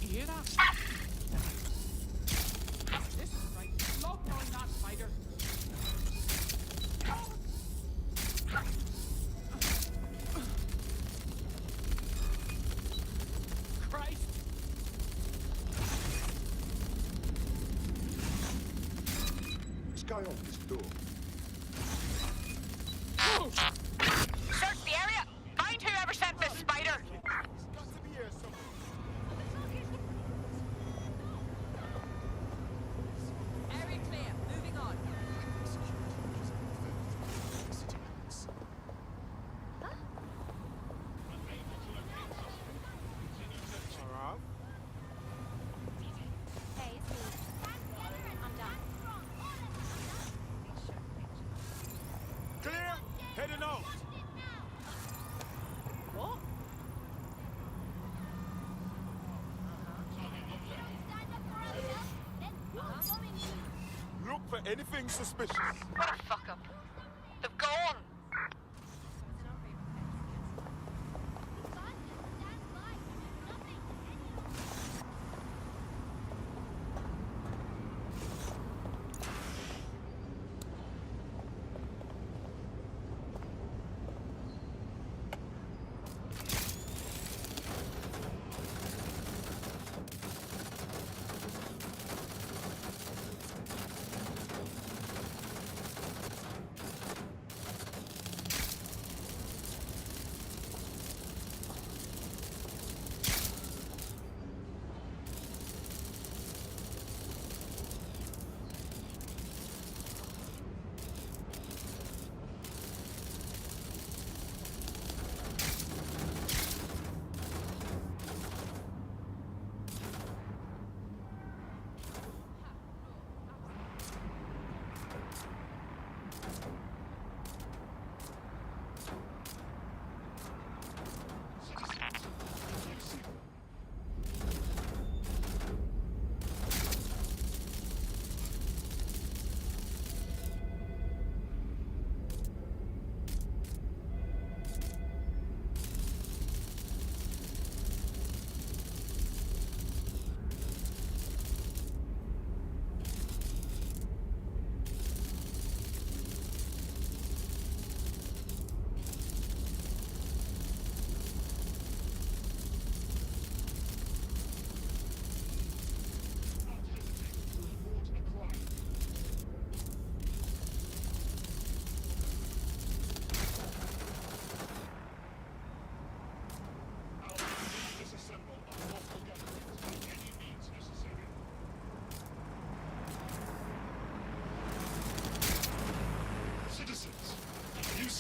You hear that? This is right. Lock on that spider. Christ! This guy off this door. Search the area! Find whoever sent this spider! Area clear. Moving on. Hey, it's me. I'm done. Clear! Heading out! What? Look for anything suspicious. What a fuck up. They've gone!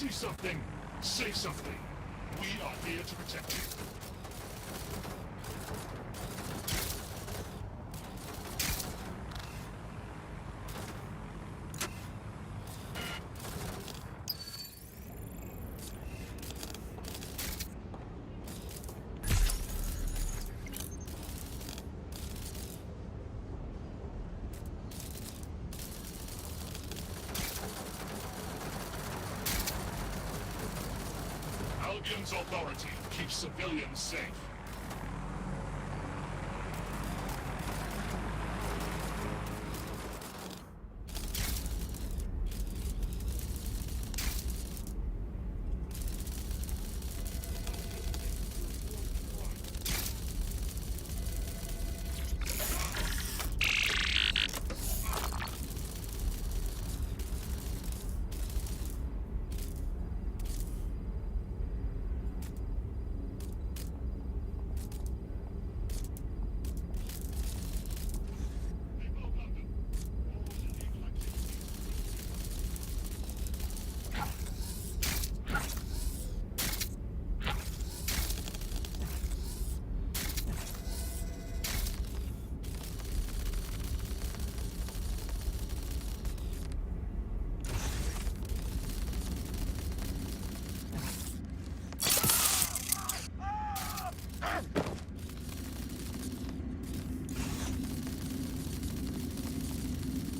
See something, say something. We are here to protect you. Albion's authority keeps civilians safe.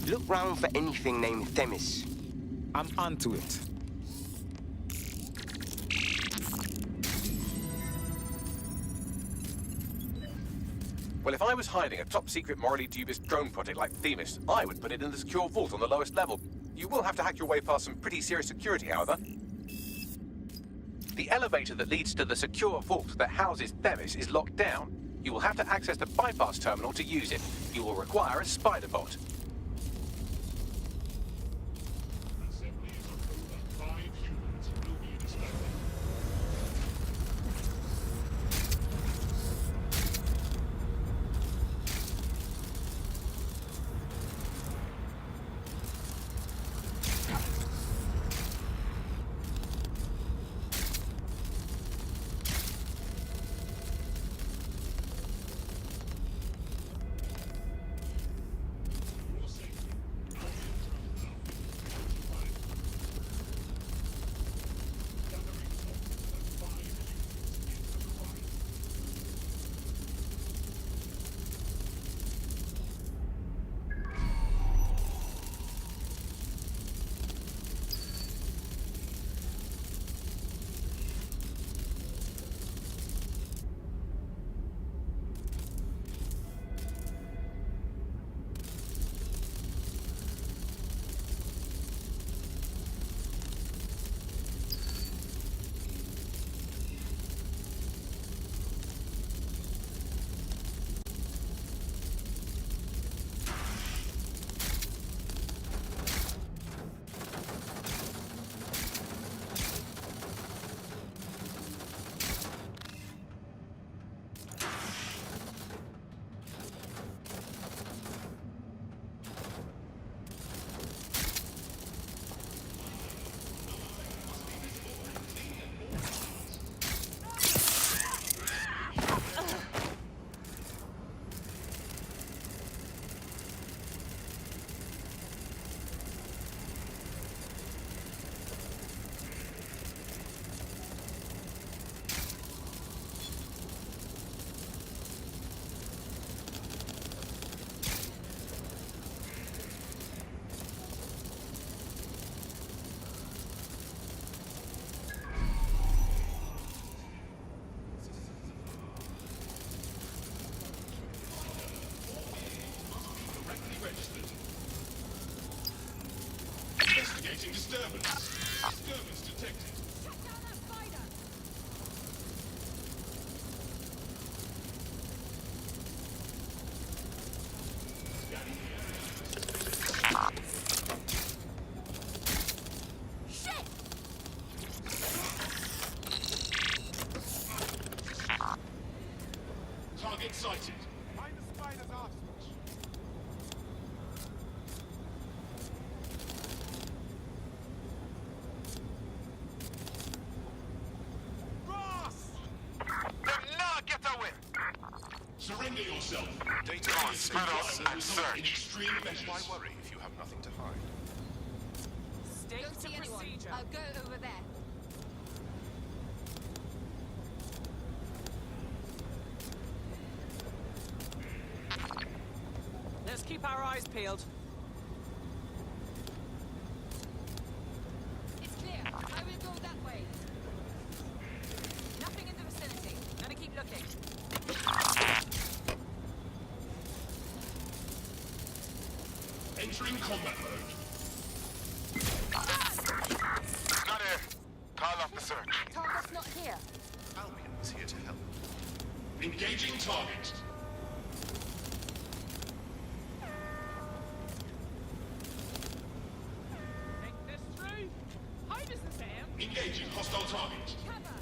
Look round for anything named Themis. I'm onto it. Well, if I was hiding a top-secret, morally dubious drone project like Themis, I would put it in the secure vault on the lowest level. You will have to hack your way past some pretty serious security, however. The elevator that leads to the secure vault that houses Themis is locked down. You will have to access the bypass terminal to use it. You will require a spider bot. Investigating disturbance. Disturbance detected. Target sighted. Find the spider's arse switch. Surrender yourself. Data on, spread out and search. Why worry if you have nothing to hide? Stick Don't to see anyone. procedure. I'll go over there. Let's keep our eyes peeled. It's clear. I will go that way. Nothing in the vicinity. Gonna keep looking. Entering combat mode. Not here. Call off the search. Target's not here. Albion is here to help. Engaging target. Think this through. Hi, Mr. Sam. Engaging hostile target. Cover.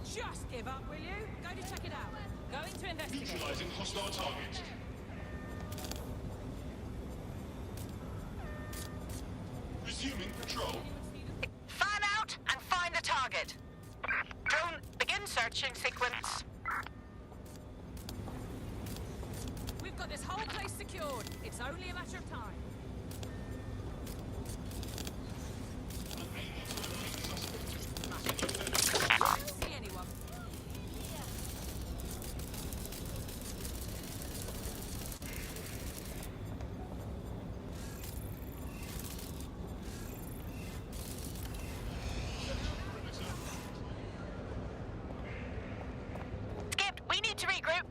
Just give up, will you? Go to check it out. Going to investigate. Neutralizing hostile target. Resuming patrol. Fan out and find the target. Drone, begin searching sequence. We've got this whole place secured. It's only a matter of time. Don't see anyone. Skip, we need to regroup.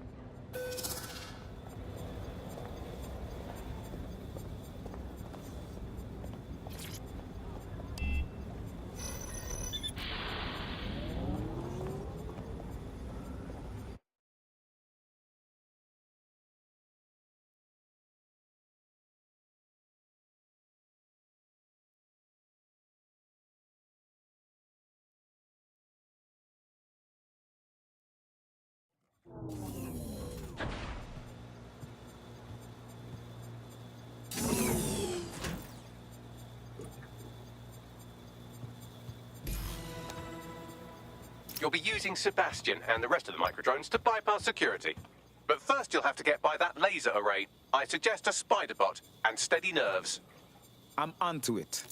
You'll be using Sebastian and the rest of the microdrones to bypass security. But first you'll have to get by that laser array. I suggest a spider bot and steady nerves. I'm onto it.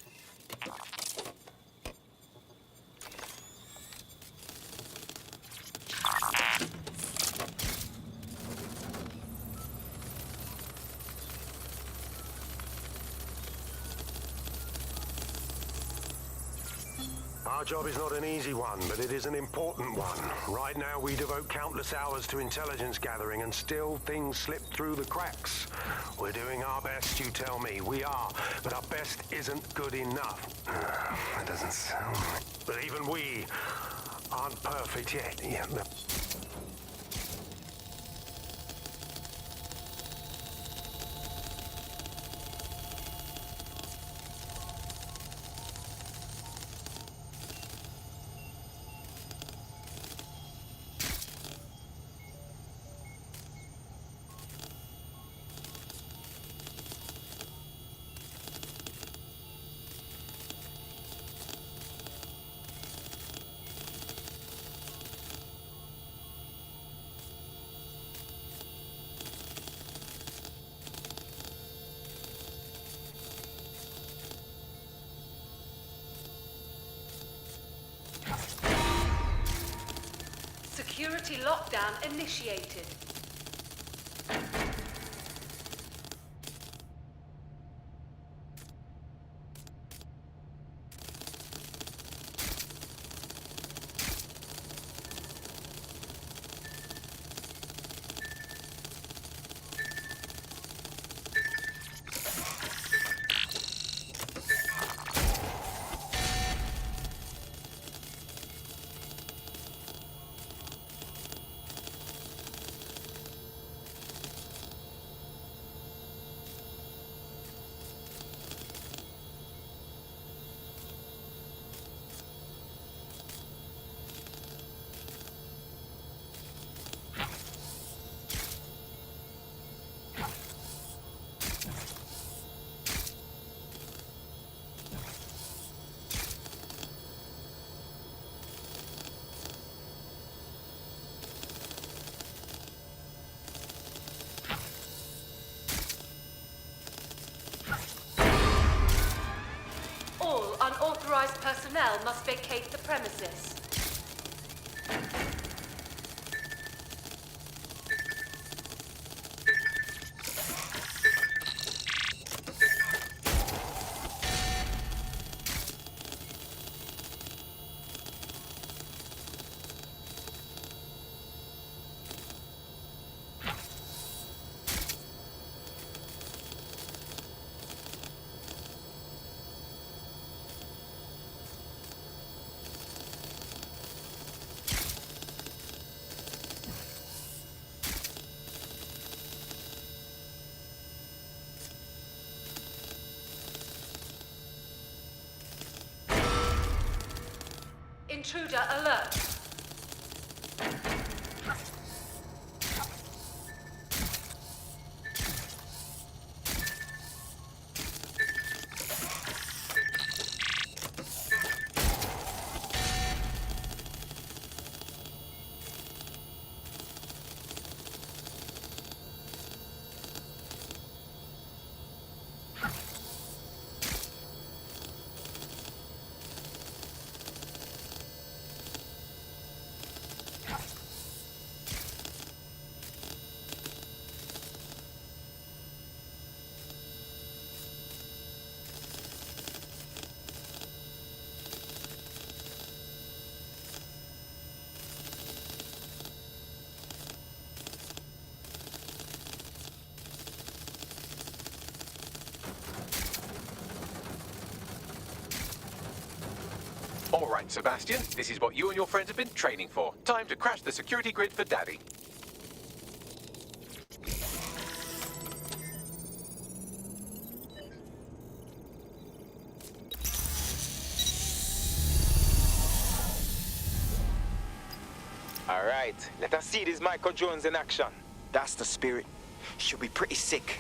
Our job is not an easy one, but it is an important one. Right now, we devote countless hours to intelligence gathering, and still things slip through the cracks. We're doing our best, you tell me. We are, but our best isn't good enough. That doesn't sound right. But even we aren't perfect yet. Yeah, Security lockdown initiated. Unauthorized personnel must vacate the premises. Intruder alert. All right, Sebastian, this is what you and your friends have been training for. Time to crash the security grid for Daddy. All right, let us see this Michael Jones in action. That's the spirit. Should be pretty sick.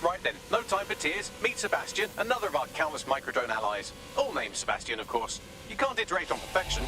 Right then, no time for tears. Meet Sebastian, another of our countless microdrone allies. All named Sebastian, of course. You can't iterate on perfection.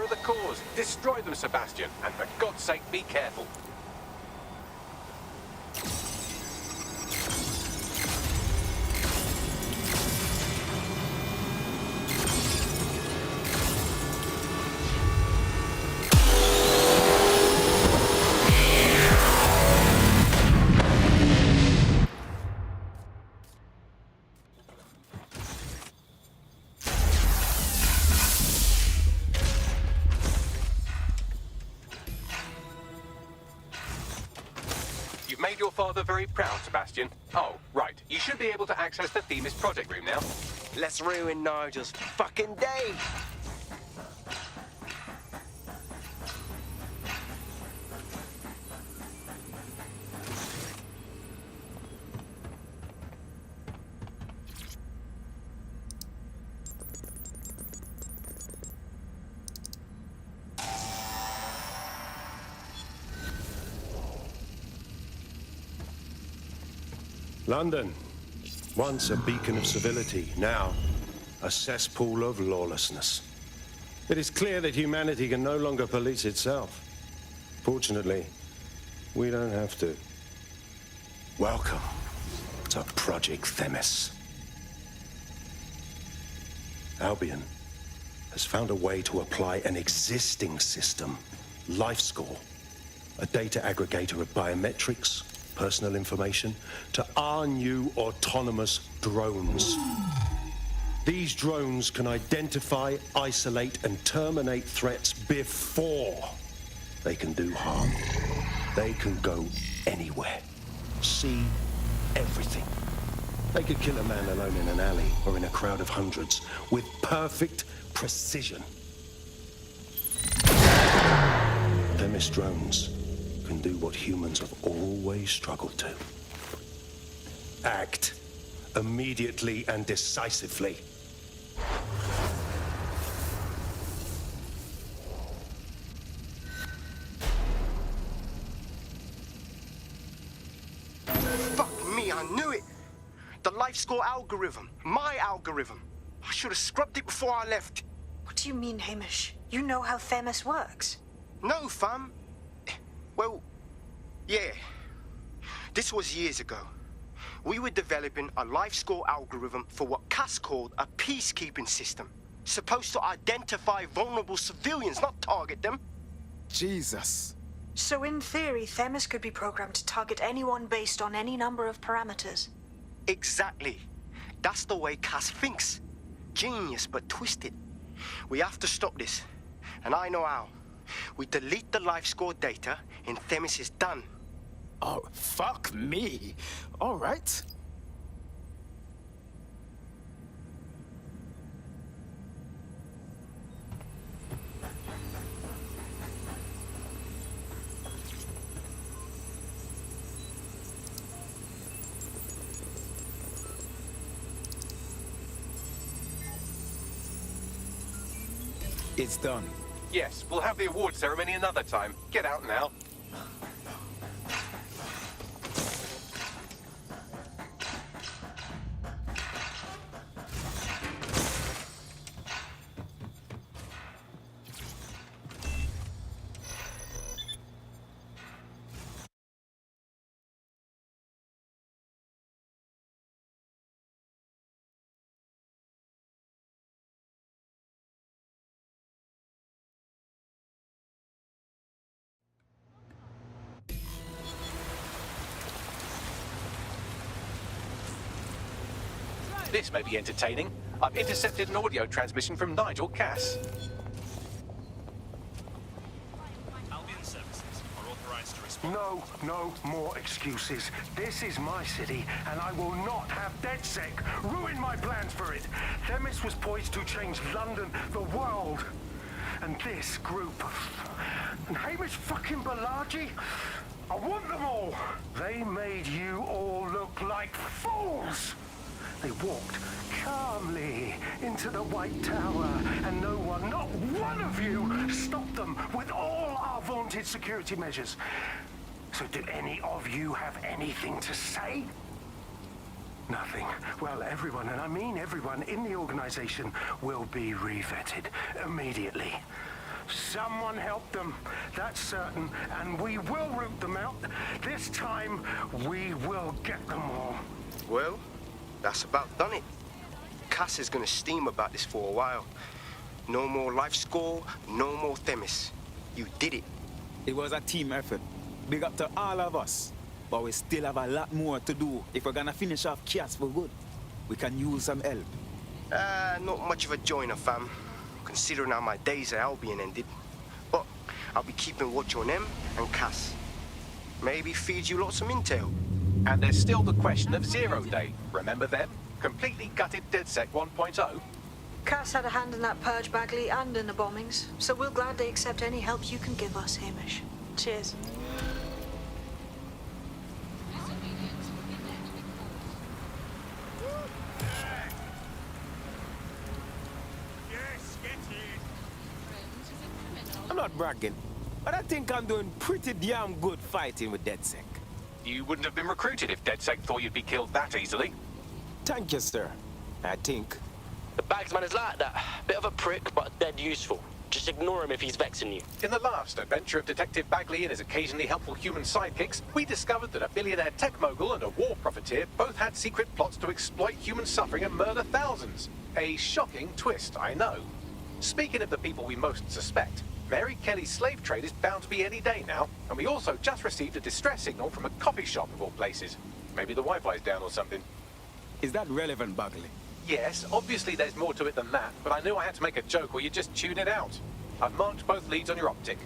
further the cause. Destroy them, Sebastian, and for God's sake, be careful. You've made your father very proud, Sebastian. Oh, right. You should be able to access the Themis project room now. Let's ruin Nigel's fucking day. London, once a beacon of civility, now a cesspool of lawlessness. It is clear that humanity can no longer police itself. Fortunately, we don't have to. Welcome to Project Themis. Albion has found a way to apply an existing system, LifeScore, a data aggregator of biometrics, personal information, to our new autonomous drones. These drones can identify, isolate, and terminate threats before they can do harm. They can go anywhere, see everything. They could kill a man alone in an alley or in a crowd of hundreds with perfect precision. Themis drones can do what humans have always struggled to. Act immediately and decisively. Fuck me, I knew it. The LifeScore algorithm. My algorithm. I should have scrubbed it before I left. What do you mean, Hamish? You know how Themis works? No, fam. Well, yeah. This was years ago. We were developing a LifeScore algorithm for what Cass called a peacekeeping system. Supposed to identify vulnerable civilians, not target them. Jesus. So in theory, Themis could be programmed to target anyone based on any number of parameters. Exactly. That's the way Cass thinks. Genius, but twisted. We have to stop this. And I know how. We delete the LifeScore data, and Themis is done. Oh, fuck me. All right. It's done. Yes, we'll have the award ceremony another time. Get out now. This may be entertaining. I've intercepted an audio transmission from Nigel Cass. Albion services are authorized to respond. No more excuses. This is my city, and I will not have DedSec ruin my plans for it. Themis was poised to change London, the world. And this group and Hamish fucking Balaji, I want them all. They made you all look like fools. They walked calmly into the White Tower, and no one, not one of you, stopped them with all our vaunted security measures. So do any of you have anything to say? Nothing. Well, everyone, and I mean everyone in the organization, will be revetted immediately. Someone help them, that's certain, and we will root them out. This time, we will get them all. Well, that's about done it. Cass is gonna steam about this for a while. No more life score, no more Themis. You did it. It was a team effort. Big up to all of us. But we still have a lot more to do if we're gonna finish off Cass for good. We can use some help. Not much of a joiner, fam. Considering how my days at Albion ended. But I'll be keeping watch on them and Cass. Maybe feed you lots some intel. And there's still the question of Zero Day. Remember them? Completely gutted DedSec 1.0? Cass had a hand in that purge, Bagley, and in the bombings, so we'll gladly accept any help you can give us, Hamish. Cheers. I'm not bragging, but I think I'm doing pretty damn good fighting with DedSec. You wouldn't have been recruited if DedSec thought you'd be killed that easily. Thank you, sir. I think. The Bagsman is like that. Bit of a prick, but dead useful. Just ignore him if he's vexing you. In the last adventure of Detective Bagley and his occasionally helpful human sidekicks, we discovered that a billionaire tech mogul and a war profiteer both had secret plots to exploit human suffering and murder thousands. A shocking twist, I know. Speaking of the people we most suspect, Mary Kelly's slave trade is bound to be any day now, and we also just received a distress signal from a coffee shop of all places. Maybe the Wi-Fi's down or something. Is that relevant, Bagley? Yes, obviously there's more to it than that, but I knew I had to make a joke or you'd just tune it out. I've marked both leads on your optic.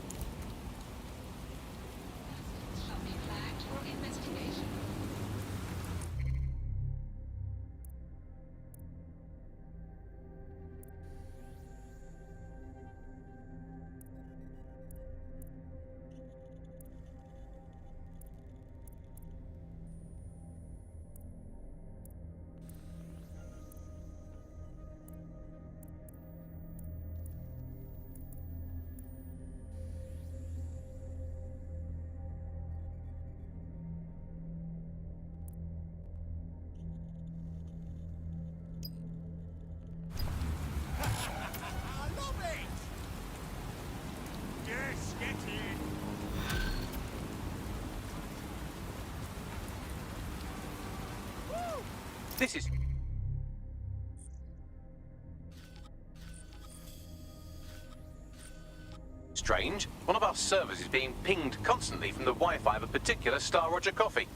This is... strange. One of our servers is being pinged constantly from the Wi-Fi of a particular Star Roger coffee.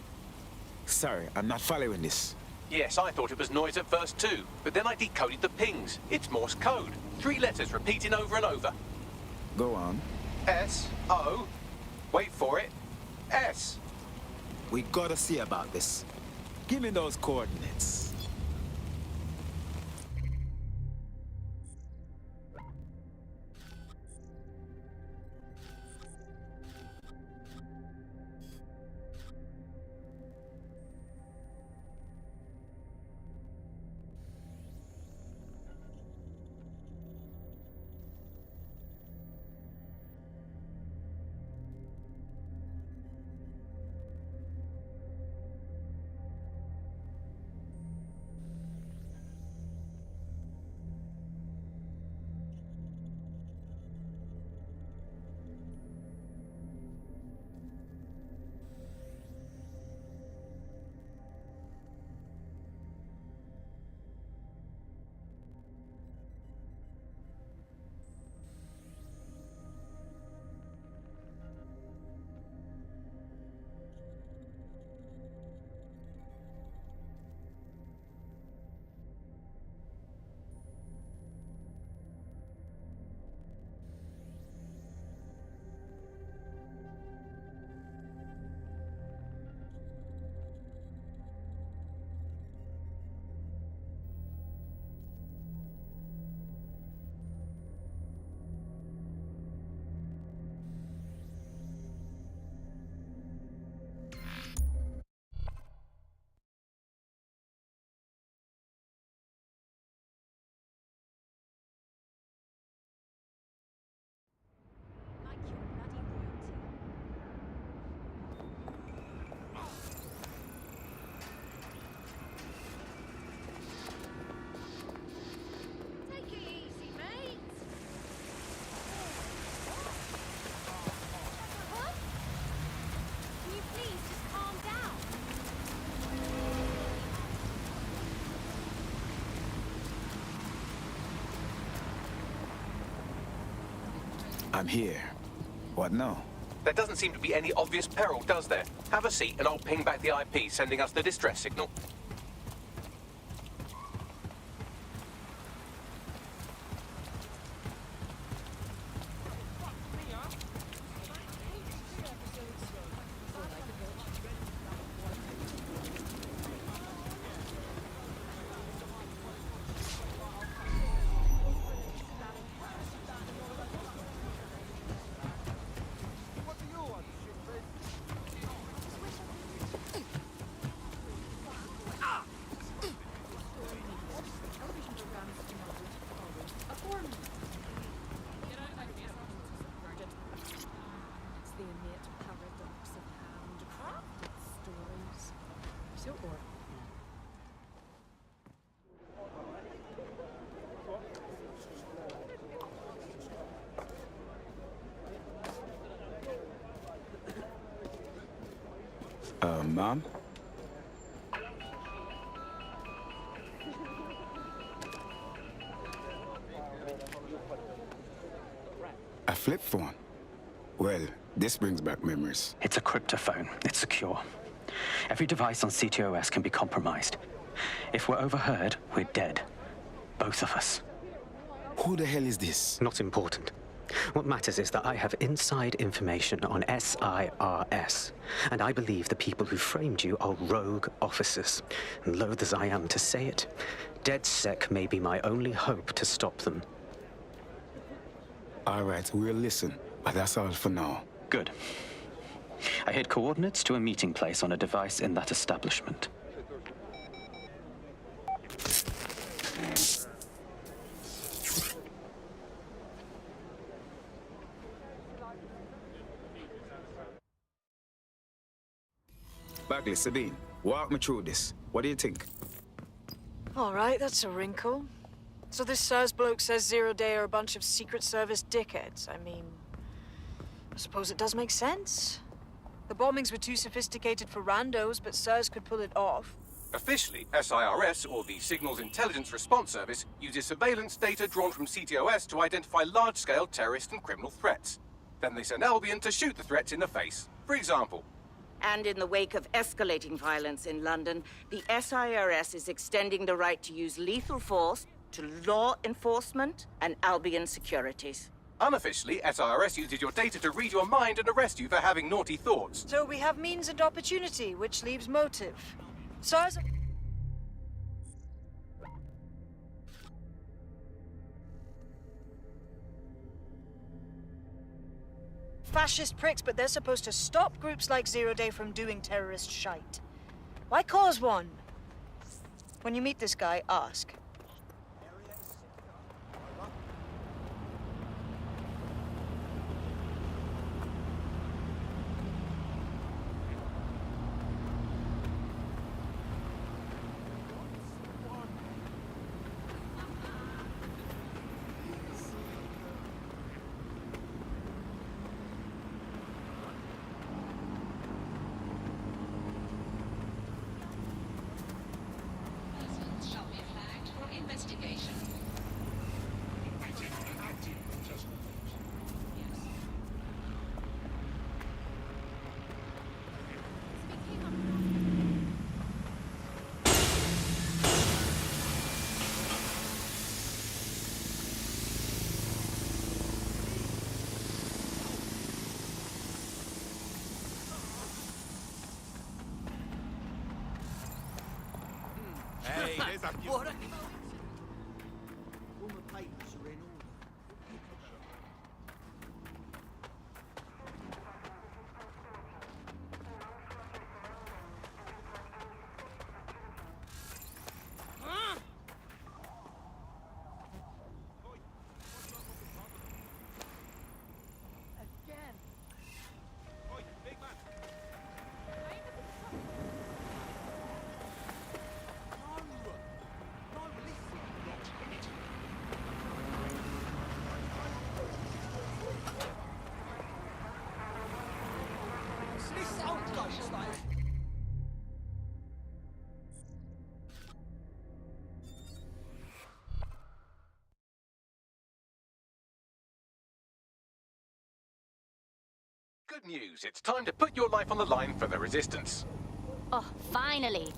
Sorry, I'm not following this. Yes, I thought it was noise at first too, but then I decoded the pings. It's Morse code. 3 letters repeating over and over. Go on. S-O... wait for it. S. We gotta see about this. Give me those coordinates. I'm here. What now? There doesn't seem to be any obvious peril, does there? Have a seat and I'll ping back the IP sending us the distress signal. Mom? A flip phone? Well, this brings back memories. It's a cryptophone. It's secure. Every device on CTOS can be compromised. If we're overheard, we're dead. Both of us. Who the hell is this? Not important. What matters is that I have inside information on SIRS, and I believe the people who framed you are rogue officers. And loath as I am to say it, DedSec may be my only hope to stop them. All right, we'll listen, but that's all for now. Good. I hid coordinates to a meeting place on a device in that establishment. Bagley, Sabine, walk me through this. What do you think? All right, that's a wrinkle. So this SIRS bloke says Zero Day are a bunch of Secret Service dickheads. I mean, I suppose it does make sense. The bombings were too sophisticated for randos, but SIRS could pull it off. Officially, SIRS, or the Signals Intelligence Response Service, uses surveillance data drawn from CTOS to identify large-scale terrorist and criminal threats. Then they send Albion to shoot the threats in the face. For example, And in the wake of escalating violence in London, the SIRS is extending the right to use lethal force to law enforcement and Albion securities. unofficially, SIRS uses your data to read your mind and arrest you for having naughty thoughts. So we have means and opportunity, which leaves motive. SIRS... fascist pricks, but they're supposed to stop groups like Zero Day from doing terrorist shite. Why cause one? When you meet this guy, ask. Hey, there's a... What? good news. It's time to put your life on the line for the Resistance. Oh, finally.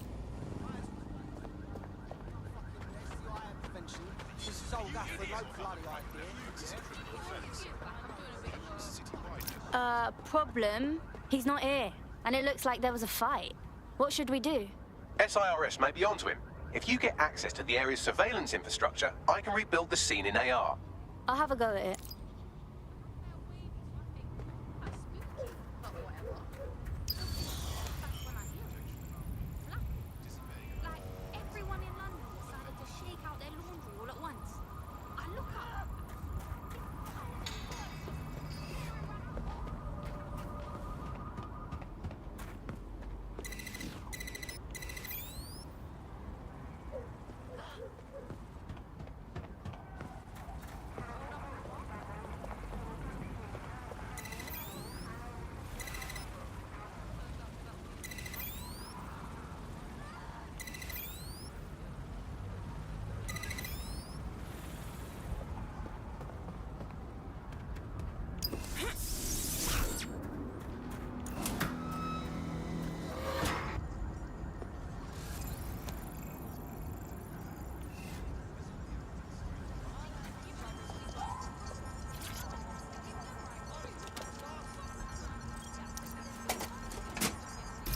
Problem? He's not here. And it looks like there was a fight. What should we do? SIRS may be onto him. If you get access to the area's surveillance infrastructure, I can rebuild the scene in AR. I'll have a go at it. Everyone in London decided to shake out their laundry all at once. I look up.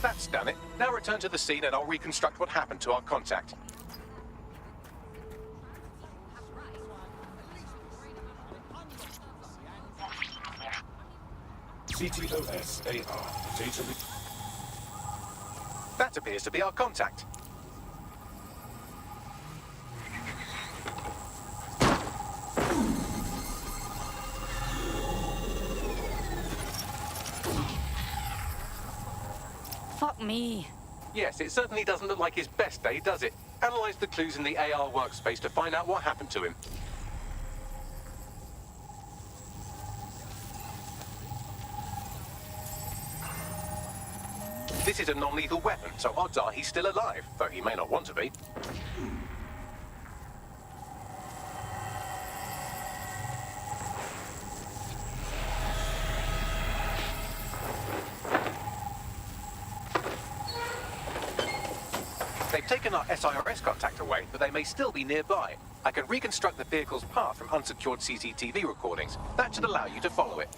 That's done it. Now return to the scene and I'll reconstruct what happened to our contact. CTOS AR. Data. That appears to be our contact. Fuck me. Yes, it certainly doesn't look like his best day, does it? Analyze the clues in the AR workspace to find out what happened to him. This is a non-lethal weapon, so odds are he's still alive, though he may not want to be. They've taken our SIRS contact away, but they may still be nearby. I can reconstruct the vehicle's path from unsecured CCTV recordings. That should allow you to follow it.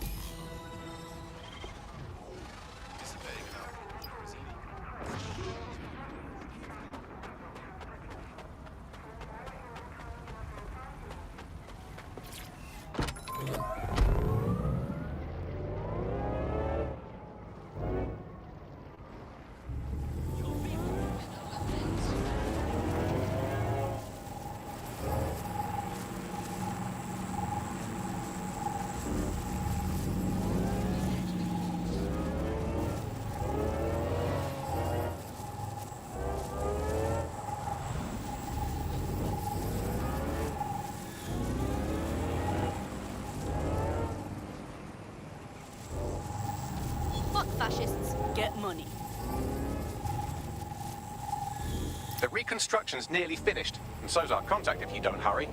Fuck fascists. Get money. The reconstruction's nearly finished, and so's our contact if you don't hurry.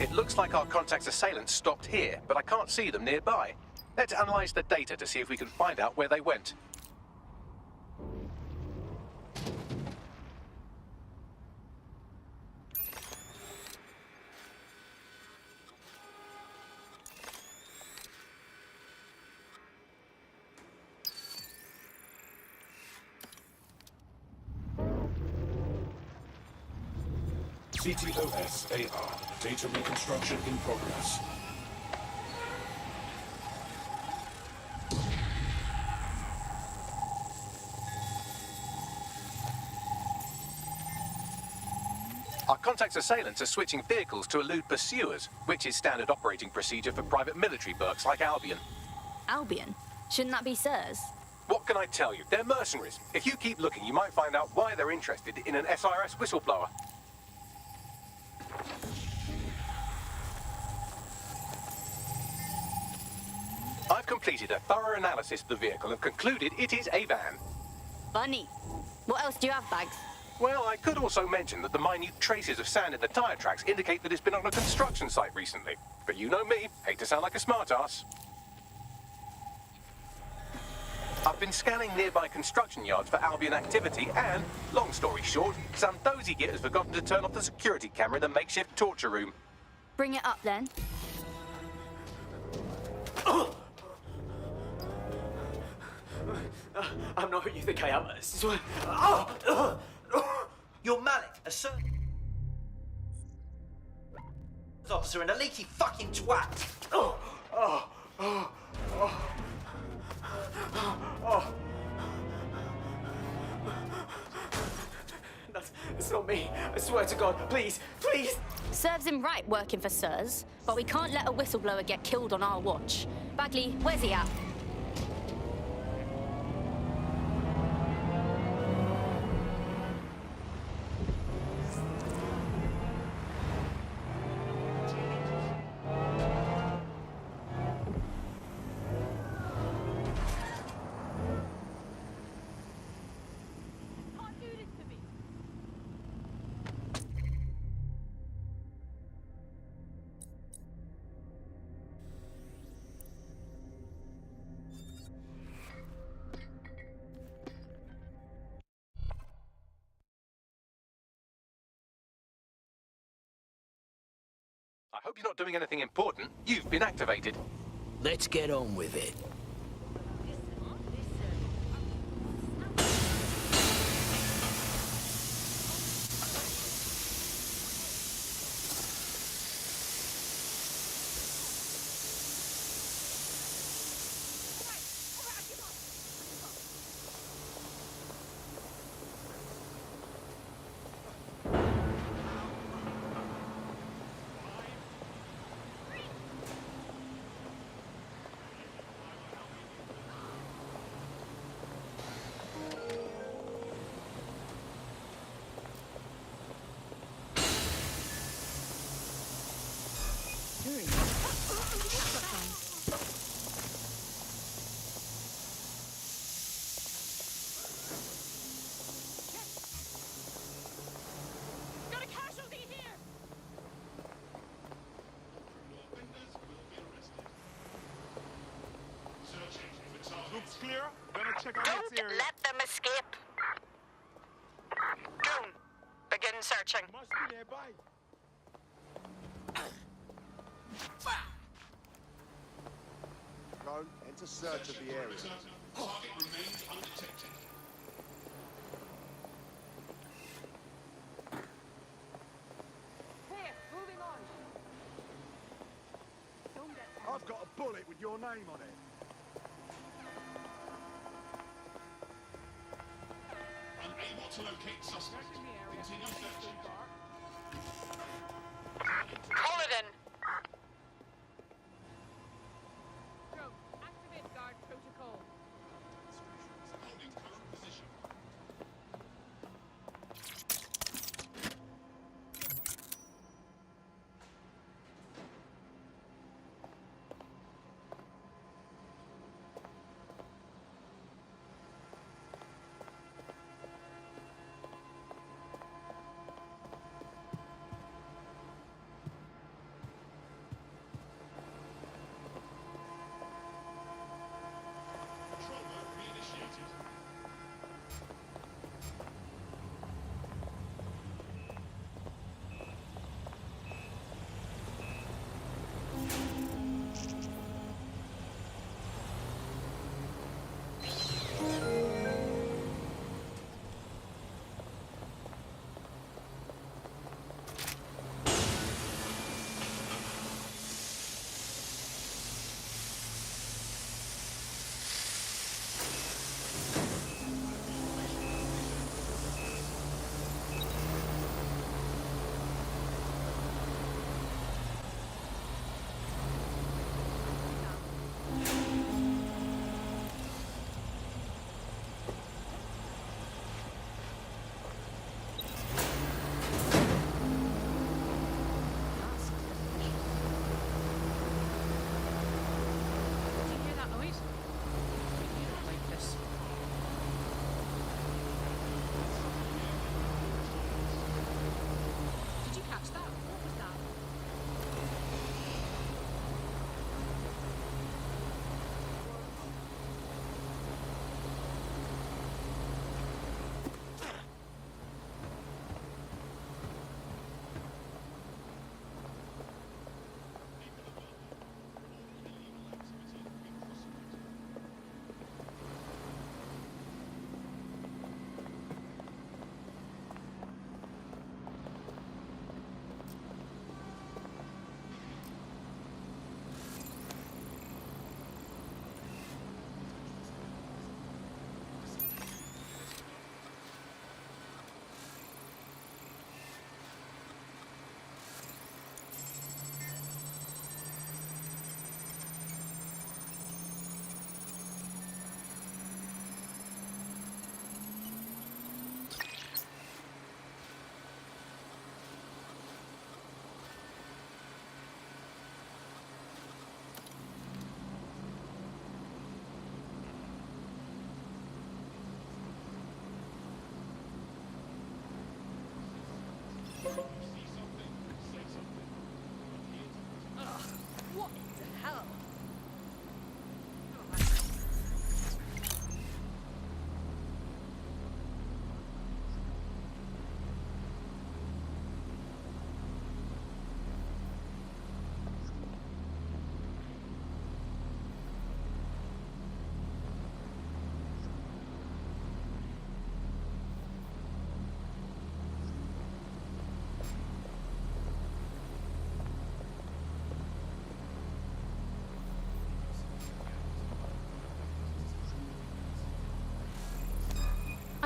It looks like our contact's assailants stopped here, but I can't see them nearby. Let's analyze the data to see if we can find out where they went. CTOS AR. Data reconstruction in progress. Our contact's assailants are switching vehicles to elude pursuers, which is standard operating procedure for private military burks like Albion. Albion? Shouldn't that be SIRS? What can I tell you? They're mercenaries. If you keep looking, you might find out why they're interested in an SIRS whistleblower. I've completed a thorough analysis of the vehicle and concluded it is a van. Funny. What else do you have, Bags? Well, I could also mention that the minute traces of sand in the tyre tracks indicate that it's been on a construction site recently. But you know me, hate to sound like a smartass. I've been scanning nearby construction yards for Albion activity and, long story short, some dozy git has forgotten to turn off the security camera in the makeshift torture room. Bring it up then. I'm not who you think I am. You're Malik, a service officer and a leaky fucking twat. That's not me. I swear to God. Please, please. Serves him right working for SIRS, but we can't let a whistleblower get killed on our watch. Bagley, where's he at? I hope you're not doing anything important. You've been activated. Let's get on with it. Looks clear. Gonna check out Don't this area. let them escape. Goon, begin searching. Must be nearby. Go, enter search of the area. Target remains undetected. Here, moving on. I've got a bullet with your name on it. Unable to locate suspect. Continue searching. Call it in. Activate guard protocol. Holding current position.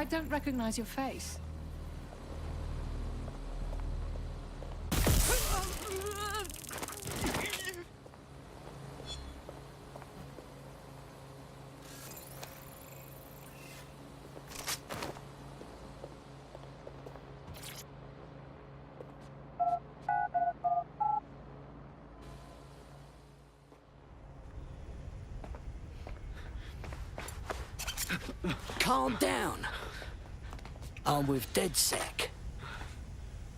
I don't recognize your face. Calm down. I'm with DedSec.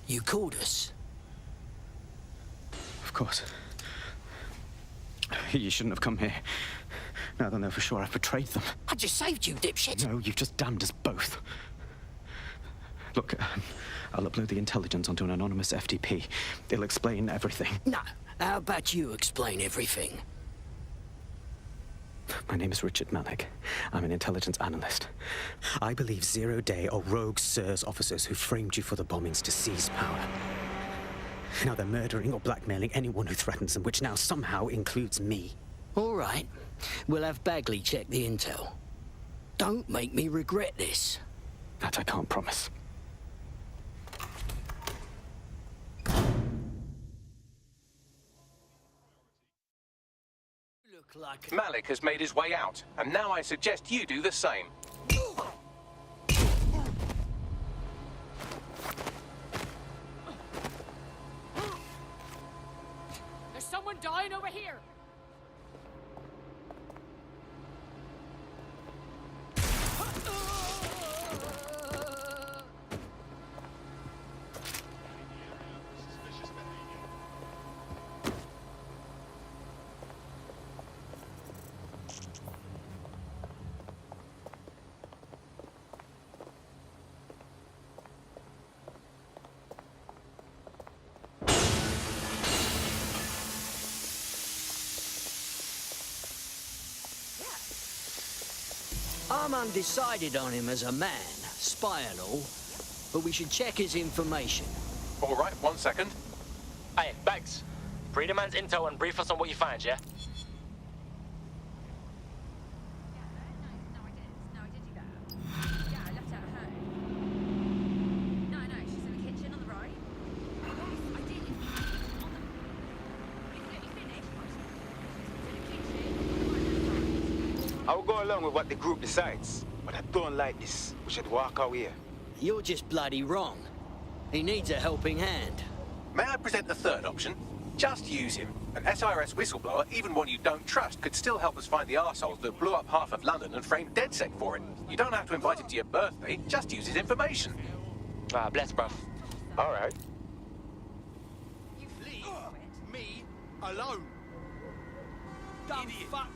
You called us. Of course. You shouldn't have come here. Now they'll know for sure I've betrayed them. I just saved you, dipshit. No, you've just damned us both. Look, I'll upload the intelligence onto an anonymous FTP. It'll explain everything. No. How about you explain everything? My name is Richard Malik. I'm an intelligence analyst. I believe Zero Day are rogue SIRS officers who framed you for the bombings to seize power. Now they're murdering or blackmailing anyone who threatens them, which now somehow includes me. All right. We'll have Bagley check the intel. Don't make me regret this. That I can't promise. Malik has made his way out, and now I suggest you do the same. There's someone dying over here! I'm undecided on him as a man, spy and all, but we should check his information. All right, 1 second. Hey, Bags. Read the man's intel and brief us on what you find, yeah? I will go along with what the group decides, but I don't like this. We should walk out here. You're just bloody wrong. He needs a helping hand. May I present a third option? Just use him. An SIRS whistleblower, even one you don't trust, could still help us find the arseholes that blew up half of London and framed DedSec for it. You don't have to invite him to your birthday, just use his information. Ah, bless, bruv. All right. Leave me alone. Dumb fuck.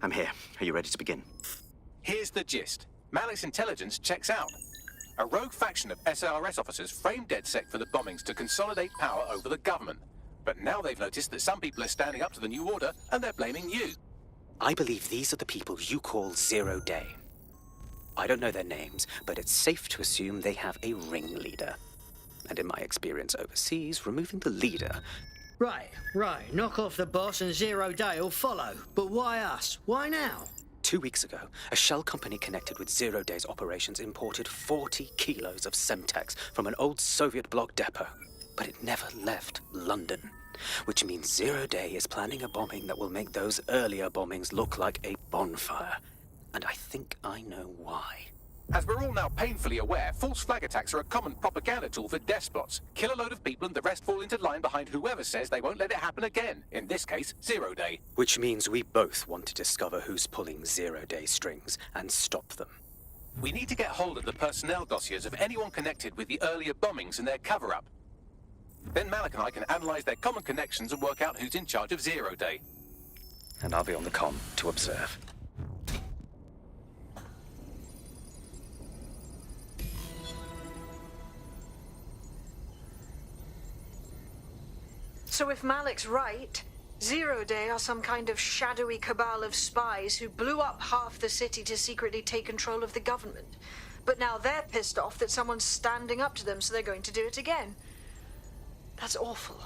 I'm here. Are you ready to begin? Here's the gist. Malik's intelligence checks out. A rogue faction of SIRS officers framed DedSec for the bombings to consolidate power over the government. But now they've noticed that some people are standing up to the new order, and they're blaming you. I believe these are the people you call Zero Day. I don't know their names, but it's safe to assume they have a ringleader. And in my experience overseas, removing the leader... Right. Knock off the boss and 0 Day will follow. But why us? Why now? 2 weeks ago, a shell company connected with 0 Day's operations imported 40 kilos of Semtex from an old Soviet bloc depot. But it never left London. Which means 0 Day is planning a bombing that will make those earlier bombings look like a bonfire. And I think I know why. As we're all now painfully aware, false flag attacks are a common propaganda tool for despots. Kill a load of people and the rest fall into line behind whoever says they won't let it happen again. In this case, 0 Day. Which means we both want to discover who's pulling 0 Day strings and stop them. We need to get hold of the personnel dossiers of anyone connected with the earlier bombings and their cover-up. Then Malik and I can analyze their common connections and work out who's in charge of 0 Day. And I'll be on the comm to observe. So if Malik's right, 0 Day are some kind of shadowy cabal of spies who blew up half the city to secretly take control of the government. But now they're pissed off that someone's standing up to them, so they're going to do it again. That's awful.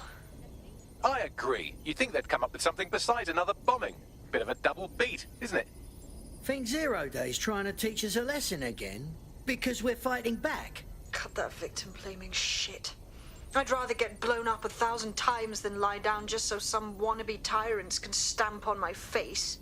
I agree. You'd think they'd come up with something besides another bombing. Bit of a double beat, isn't it? Think 0 Day's trying to teach us a lesson again? Because we're fighting back? Cut that victim-blaming shit. I'd rather get blown up 1,000 times than lie down just so some wannabe tyrants can stamp on my face.